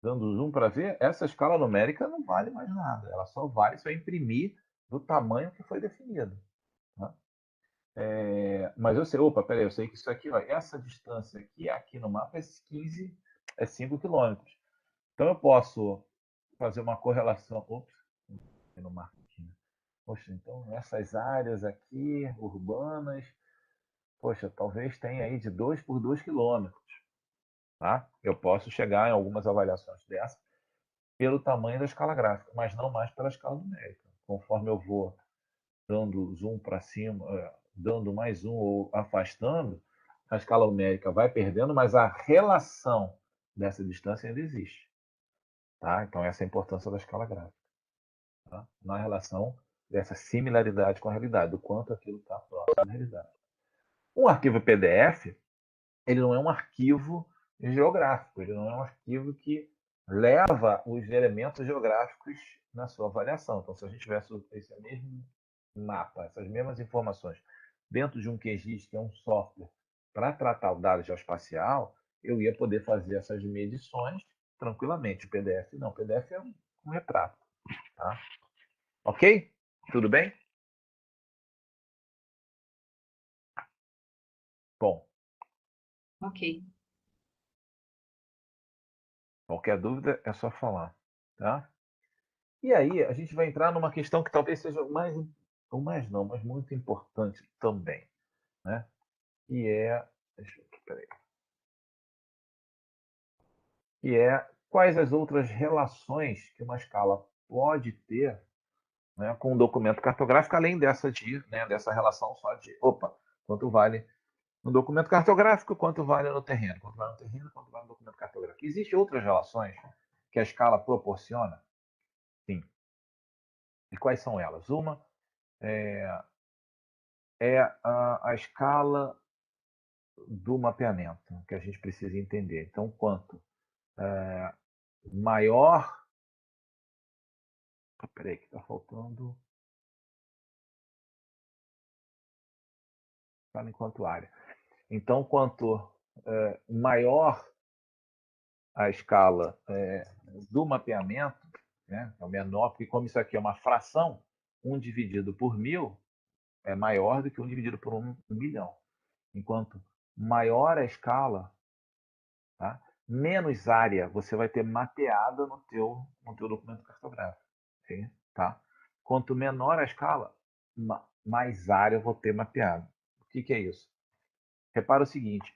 dando zoom para ver, essa escala numérica não vale mais nada. Ela só vale se eu imprimir do tamanho que foi definido. Tá? Mas eu sei, opa, peraí, eu sei que isso aqui, ó, essa distância aqui no mapa é 5 quilômetros. Então eu posso fazer uma correlação. Ops, no mapa aqui, né? Poxa, então essas áreas aqui, urbanas, poxa, talvez tenha aí de 2 por 2 quilômetros. Tá? Eu posso chegar em algumas avaliações dessas pelo tamanho da escala gráfica, mas não mais pela escala numérica. Conforme eu vou dando zoom para cima, dando mais zoom ou afastando, a escala numérica vai perdendo, mas a relação dessa distância ainda existe. Tá? Então, essa é a importância da escala gráfica. Tá? Na relação dessa similaridade com a realidade, do quanto aquilo está próximo da realidade. Um arquivo PDF, ele não é um arquivo geográfico, ele não é um arquivo que leva os elementos geográficos na sua avaliação. Então, se a gente tivesse esse mesmo mapa, essas mesmas informações dentro de um QGIS, que é um software para tratar o dado geoespacial, eu ia poder fazer essas medições tranquilamente. O PDF não, o PDF é um retrato. Tá? Ok? Tudo bem? Bom. Ok. Qualquer dúvida é só falar. Tá? E aí, a gente vai entrar numa questão que talvez seja mas muito importante também, né? Que é, quais as outras relações que uma escala pode ter, né, com um documento cartográfico, além dessa relação só de, quanto vale no documento cartográfico, quanto vale no terreno, quanto vale no terreno, quanto vale no documento cartográfico. Existem outras relações que a escala proporciona? Sim. E quais são elas? Uma é a escala do mapeamento, que a gente precisa entender. Então, quanto maior. Peraí, que está faltando. Fala enquanto área. Então, quanto maior a escala do mapeamento, né, é o menor, porque como isso aqui é uma fração, 1 dividido por 1000 é maior do que 1 dividido por 1 milhão. Enquanto maior a escala, tá? Menos área você vai ter mapeada no teu documento cartográfico. Okay? Tá? Quanto menor a escala, mais área eu vou ter mapeada. O que é isso? Repara o seguinte,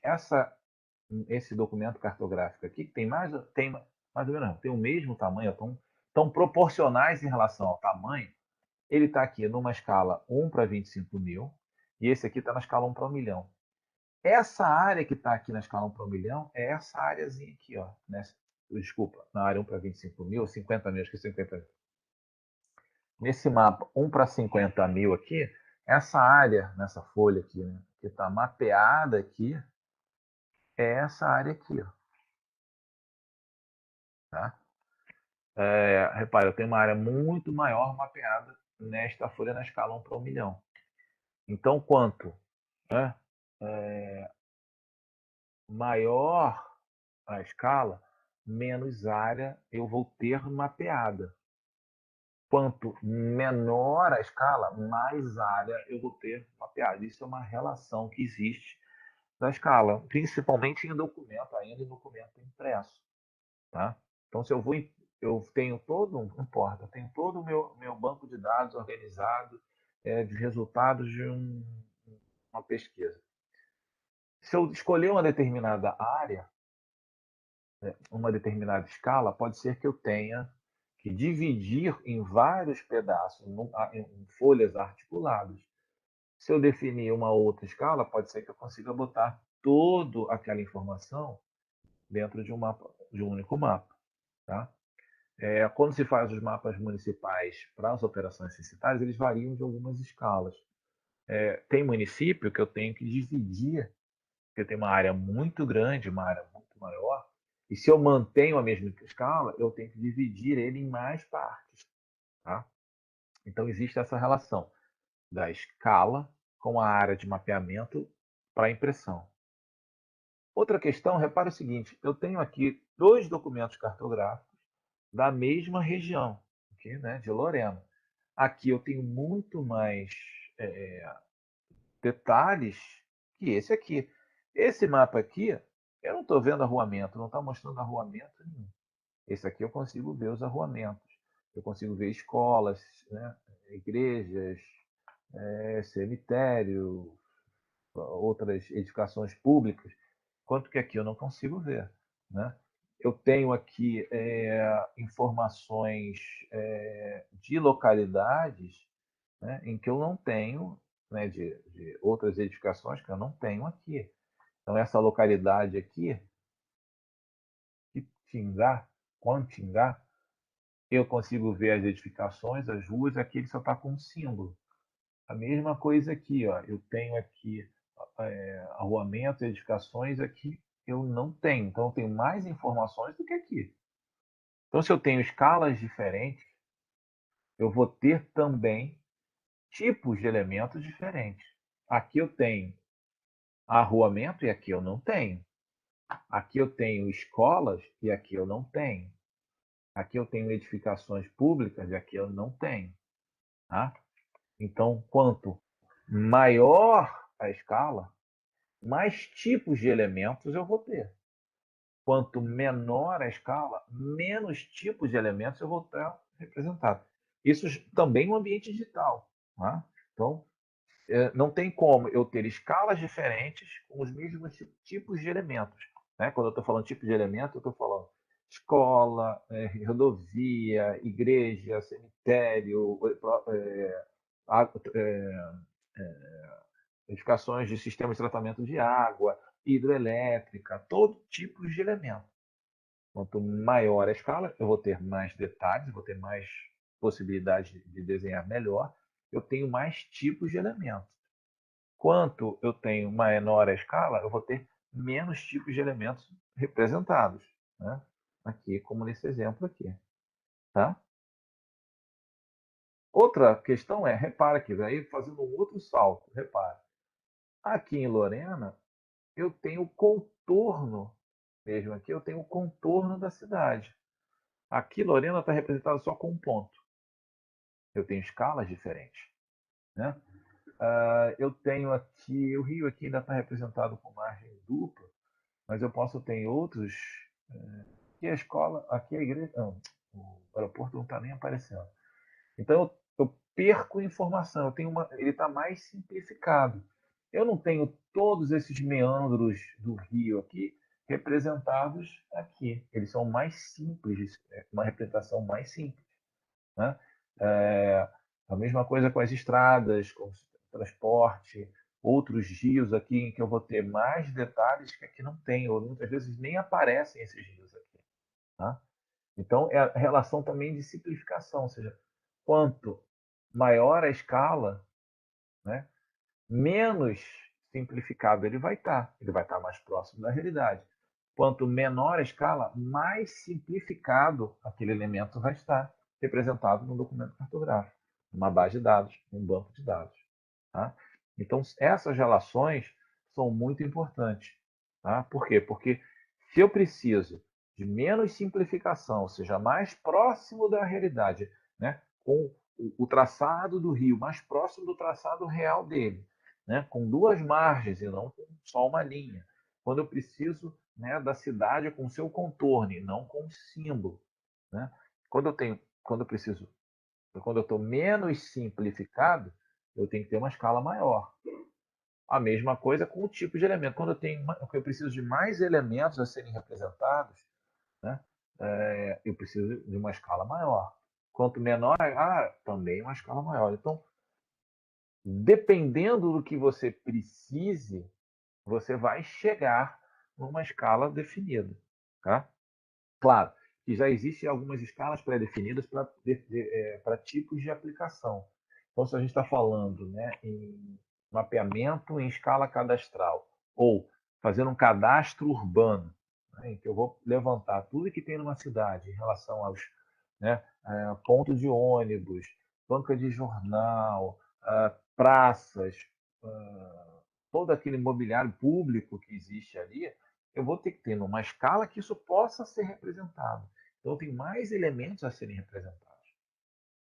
esse documento cartográfico aqui, que tem mais ou menos, não, tem o mesmo tamanho, tão proporcionais em relação ao tamanho, ele está aqui numa escala 1 para 25 mil, e esse aqui está na escala 1 para 1 milhão. Essa área que está aqui na escala 1 para 1 milhão é essa áreazinha aqui, ó. Desculpa, na área 1 para 25 mil, 50 mil, acho que é 50 mil. Nesse mapa 1 para 50 mil aqui, essa área, nessa folha aqui, né, que está mapeada aqui, é essa área aqui, ó. Tá? Repare, eu tenho uma área muito maior mapeada nesta folha na escala 1 para 1 milhão. Então, quanto maior a escala, menos área eu vou ter mapeada. Quanto menor a escala, mais área eu vou ter mapeada. Isso é uma relação que existe da escala, principalmente em documento, ainda em documento impresso. Tá? Então, se eu vou eu tenho todo, não importa, eu tenho todo o meu banco de dados organizado de resultados de uma pesquisa. Se eu escolher uma determinada área, uma determinada escala, pode ser que eu tenha que dividir em vários pedaços, em folhas articuladas. Se eu definir uma outra escala, pode ser que eu consiga botar toda aquela informação dentro de de um único mapa. Tá? Quando se faz os mapas municipais para as operações censitárias, eles variam de algumas escalas. Tem município que eu tenho que dividir, porque tem uma área muito grande, uma área muito maior, e se eu mantenho a mesma escala, eu tenho que dividir ele em mais partes. Tá? Então, existe essa relação da escala com a área de mapeamento para impressão. Outra questão, repara o seguinte, eu tenho aqui 2 documentos cartográficos da mesma região, aqui, né, de Lorena. Aqui eu tenho muito mais detalhes que esse aqui. Esse mapa aqui, eu não estou vendo arruamento, não está mostrando arruamento nenhum. Esse aqui eu consigo ver os arruamentos. Eu consigo ver escolas, né, igrejas, cemitério, outras edificações públicas, quanto que aqui eu não consigo ver. Né? Eu tenho aqui informações de localidades, né, em que eu não tenho, né, de outras edificações que eu não tenho aqui. Então, essa localidade aqui, Tingá, Quantingá, eu consigo ver as edificações, as ruas, aqui ele só está com um símbolo. A mesma coisa aqui, ó, eu tenho aqui arruamento, edificações, aqui eu não tenho. Então, eu tenho mais informações do que aqui. Então, se eu tenho escalas diferentes, eu vou ter também tipos de elementos diferentes. Aqui eu tenho arruamento e aqui eu não tenho. Aqui eu tenho escolas e aqui eu não tenho. Aqui eu tenho edificações públicas e aqui eu não tenho. Tá? Então, quanto maior a escala, mais tipos de elementos eu vou ter. Quanto menor a escala, menos tipos de elementos eu vou ter representado. Isso também no ambiente digital. Tá? Então, não tem como eu ter escalas diferentes com os mesmos tipos de elementos. Né? Quando eu estou falando tipo de elemento, eu estou falando escola, rodovia, igreja, cemitério, edificações de sistemas de tratamento de água, hidroelétrica, todo tipo de elemento. Quanto maior a escala, eu vou ter mais detalhes, vou ter mais possibilidade de desenhar melhor, eu tenho mais tipos de elementos. Quanto eu tenho menor a escala, eu vou ter menos tipos de elementos representados. Né? Aqui, como nesse exemplo aqui. Tá? Outra questão repara aqui, aí fazendo um outro salto, repara. Aqui em Lorena, eu tenho o contorno, vejam aqui, eu tenho o contorno da cidade. Aqui, Lorena está representada só com um ponto. Eu tenho escalas diferentes. Né? Eu tenho aqui, o Rio aqui ainda está representado com margem dupla, mas eu posso ter outros. Aqui a escola, aqui a igreja, não, o aeroporto não está nem aparecendo. Então eu perco informação, ele está mais simplificado. Eu não tenho todos esses meandros do rio aqui representados aqui. Eles são mais simples, uma representação mais simples. Né? A mesma coisa com as estradas, com o transporte, outros rios aqui em que eu vou ter mais detalhes que aqui não tem, ou muitas vezes nem aparecem esses rios aqui. Tá? Então, é a relação também de simplificação, ou seja, quanto maior a escala, né, menos simplificado ele vai estar mais próximo da realidade. Quanto menor a escala, mais simplificado aquele elemento vai estar representado no documento cartográfico, numa base de dados, num banco de dados. Tá? Então, essas relações são muito importantes. Tá? Por quê? Porque se eu preciso de menos simplificação, ou seja, mais próximo da realidade, né? Com o traçado do rio mais próximo do traçado real dele, né? Com 2 margens e não com só uma linha. Quando eu preciso, né, da cidade com seu contorno e não com símbolo. Né? quando eu estou menos simplificado, eu tenho que ter uma escala maior. A mesma coisa com o tipo de elemento. Quando eu preciso de mais elementos a serem representados, né, eu preciso de uma escala maior. Quanto menor, também uma escala maior. Então, dependendo do que você precise, você vai chegar numa escala definida. Tá? Claro que já existem algumas escalas pré-definidas para tipos de aplicação. Então, se a gente está falando, né, em mapeamento em escala cadastral ou fazendo um cadastro urbano, né, em que eu vou levantar tudo que tem numa cidade em relação aos, né, pontos de ônibus, banca de jornal, praças, todo aquele mobiliário público que existe ali, eu vou ter que ter numa escala que isso possa ser representado. Então, tem mais elementos a serem representados.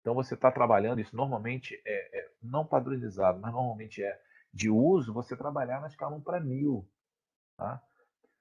Então, você está trabalhando, isso normalmente não padronizado, mas normalmente é de uso, você trabalhar na escala 1 para 1000. Tá?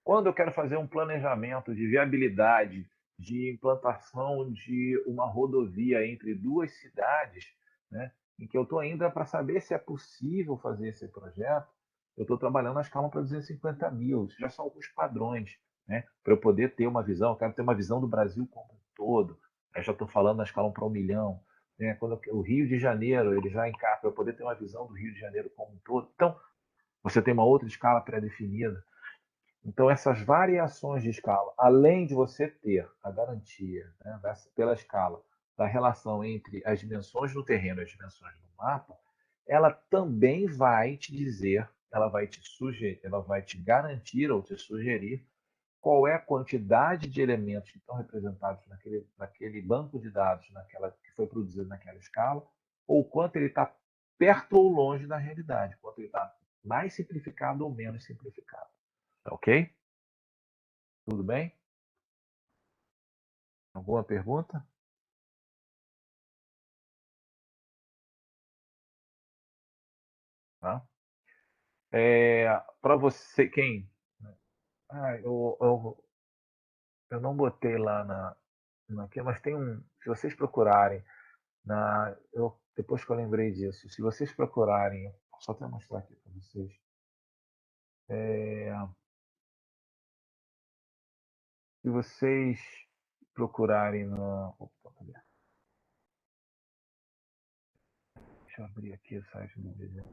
Quando eu quero fazer um planejamento de viabilidade, de implantação de uma rodovia entre duas cidades, né, em que eu estou ainda para saber se é possível fazer esse projeto, eu estou trabalhando na escala para 250 mil. Isso já são alguns padrões, né, para eu poder ter uma visão. Eu quero ter uma visão do Brasil como um todo. Eu já estou falando na escala 1 para 1 milhão. Né, quando o Rio de Janeiro, ele já encaixa para eu poder ter uma visão do Rio de Janeiro como um todo. Então, você tem uma outra escala pré-definida. Então, essas variações de escala, além de você ter a garantia, né, pela escala da relação entre as dimensões no terreno e as dimensões no mapa, ela também vai te dizer, ela vai te sugerir, ela vai te garantir ou te sugerir qual é a quantidade de elementos que estão representados naquele banco de dados que foi produzido naquela escala, ou quanto ele está perto ou longe da realidade, quanto ele está mais simplificado ou menos simplificado. Ok? Tudo bem? Alguma pergunta? Tá? Para você, quem? Eu não botei lá aqui, mas tem um. Se vocês procurarem, depois que eu lembrei disso, se vocês procurarem, só até mostrar aqui para vocês. Se vocês procurarem Opa, cadê? Deixa eu abrir aqui o site do IBGE.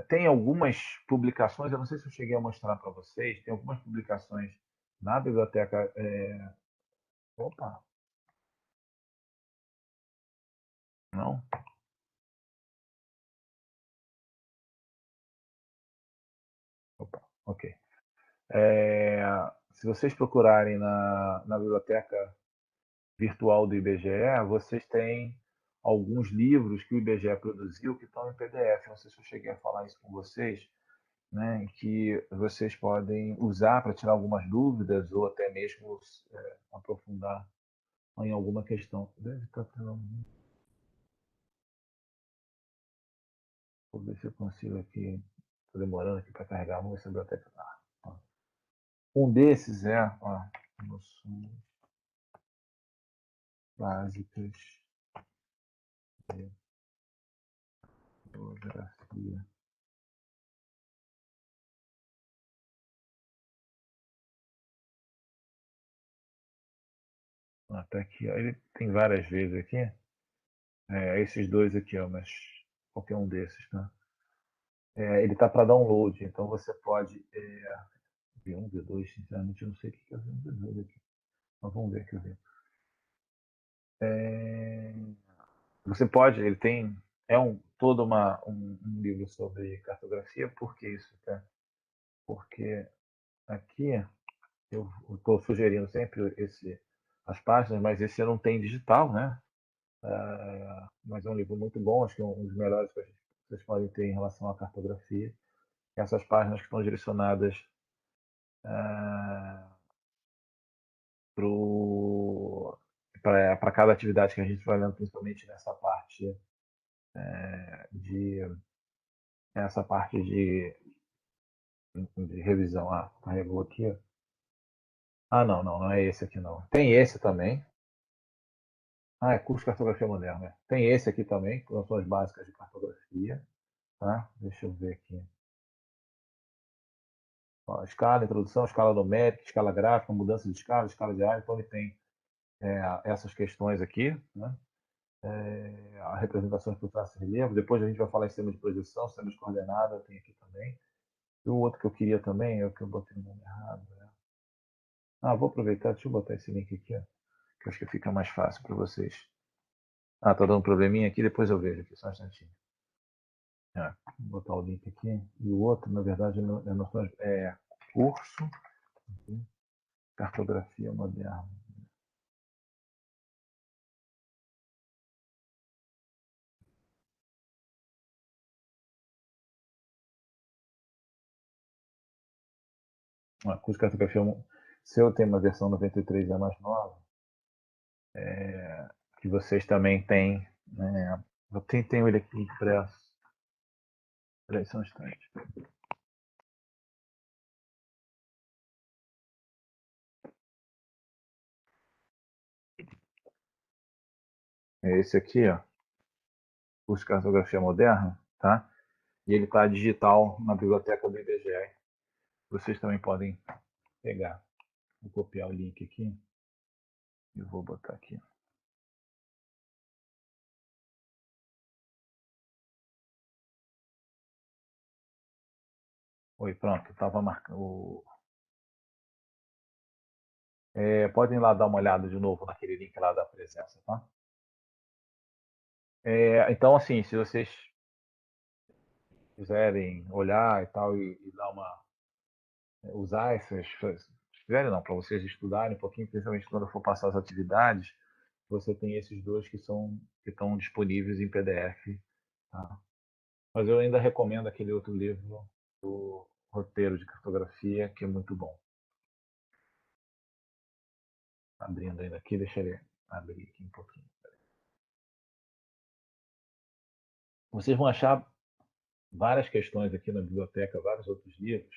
Tem algumas publicações, eu não sei se eu cheguei a mostrar para vocês, tem algumas publicações na biblioteca. Opa, não? Opa, ok. Se vocês procurarem na biblioteca virtual do IBGE, vocês têm alguns livros que o IBGE produziu que estão em PDF. Não sei se eu cheguei a falar isso com vocês, né, em que vocês podem usar para tirar algumas dúvidas ou até mesmo aprofundar em alguma questão. Deve estar tendo. Vou ver se eu consigo aqui. Estou demorando aqui para carregar. Vamos ver se a biblioteca está. Um desses noções básicas de geografia. Até aqui, ele tem várias vezes aqui. Esses dois aqui, mas qualquer um desses, tá? Ele está para download, então você pode V1, V2, sinceramente eu não sei o que é V1, V2 aqui. Mas vamos ver aqui o V. Você pode, ele tem todo um livro sobre cartografia. Por que isso, tá? Porque aqui eu estou sugerindo sempre as páginas, mas esse não tem digital, né? Mas é um livro muito bom, acho que é um dos melhores que vocês podem ter em relação à cartografia. Essas páginas que estão direcionadas para cada atividade que a gente vai olhando, principalmente nessa parte de de revisão. Carregou aqui. Não é esse aqui não. Tem esse também. É curso de cartografia moderna. Tem esse aqui também, com noções básicas de cartografia. Tá? Deixa eu ver aqui. Ó, escala, introdução, escala numérica, escala gráfica, mudança de escala de área. Então ele tem essas questões aqui, né? A representações por traço e relevo. Depois a gente vai falar em sistema de projeção, sistema de coordenada, tem aqui também. E o outro que eu queria também, é o que eu botei no nome errado. Vou aproveitar, deixa eu botar esse link aqui, ó, que eu acho que fica mais fácil para vocês. Tá dando um probleminha aqui, depois eu vejo aqui, só um instantinho. Vou botar o link aqui. E o outro, na verdade, é curso de cartografia moderna. Curso de cartografia, se eu tenho uma versão 93 é mais nova, que vocês também têm, né? Eu tenho ele aqui impresso. Peraí, só um instante. É esse aqui, ó. Curso de cartografia moderna, tá? E ele está digital na biblioteca do IBGE. Vocês também podem pegar. Vou copiar o link aqui e vou botar aqui. Oi, pronto. Estava marcando. Podem lá dar uma olhada de novo naquele link lá da presença, tá? Então, assim, se vocês quiserem olhar e tal e dar usar essas, quiserem não, para vocês estudarem um pouquinho, principalmente quando eu for passar as atividades, você tem esses dois que estão disponíveis em PDF, tá? Mas eu ainda recomendo aquele outro livro do roteiro de cartografia, que é muito bom. Abrindo ainda aqui, deixa ele abrir aqui um pouquinho. Vocês vão achar várias questões aqui na biblioteca, vários outros livros.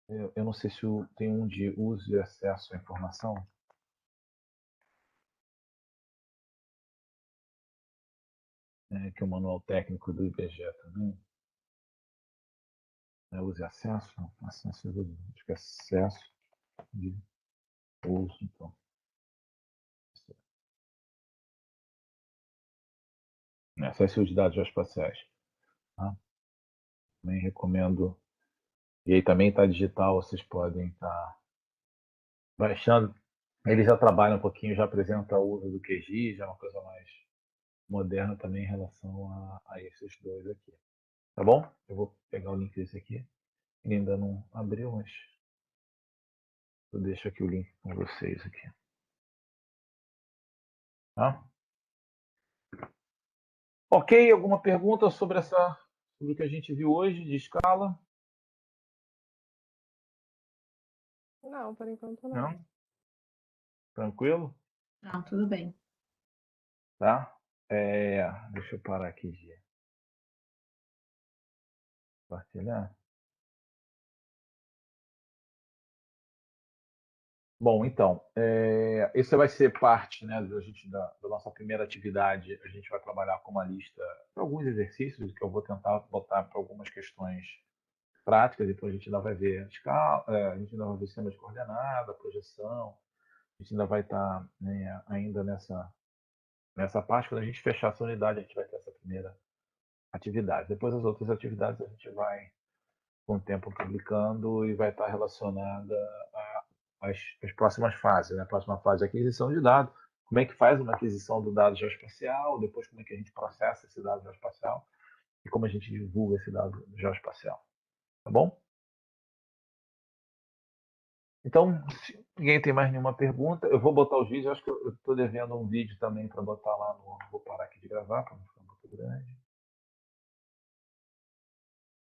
Eu não sei se tem um de uso e acesso à informação. Que é o manual técnico do IBGE também. Uso e acesso? Não, acesso, acho que é acesso de uso, então. Acesso de dados geoespaciais. Tá? Também recomendo. E aí também está digital, vocês podem estar baixando. Ele já trabalha um pouquinho, já apresenta o uso do QGIS, já é uma coisa mais moderna também em relação a esses dois aqui. Tá bom? Eu vou pegar o link desse aqui. Ele ainda não abriu, mas eu deixo aqui o link com vocês aqui. Tá? Ok, alguma pergunta sobre sobre o que a gente viu hoje de escala? Não, por enquanto não. Não? Tranquilo? Não, tudo bem. Tá? Deixa eu parar aqui de compartilhar. Bom, então, essa vai ser parte, né, da nossa primeira atividade. A gente vai trabalhar com uma lista de alguns exercícios que eu vou tentar botar para algumas questões práticas. Depois a gente ainda vai ver a escala, a gente ainda vai ver o sistema de coordenada, projeção. A gente ainda vai estar, né, ainda nessa parte. Quando a gente fechar essa unidade, a gente vai ter essa primeira atividade. Depois as outras atividades a gente vai, com o tempo, publicando e vai estar relacionada às próximas fases. Né? A próxima fase é a aquisição de dados. Como é que faz uma aquisição do dado geoespacial, depois como é que a gente processa esse dado geoespacial e como a gente divulga esse dado geoespacial. Tá bom? Então, se ninguém tem mais nenhuma pergunta, eu vou botar os vídeos. Eu acho que eu estou devendo um vídeo também para botar lá no. Vou parar aqui de gravar para não ficar muito grande.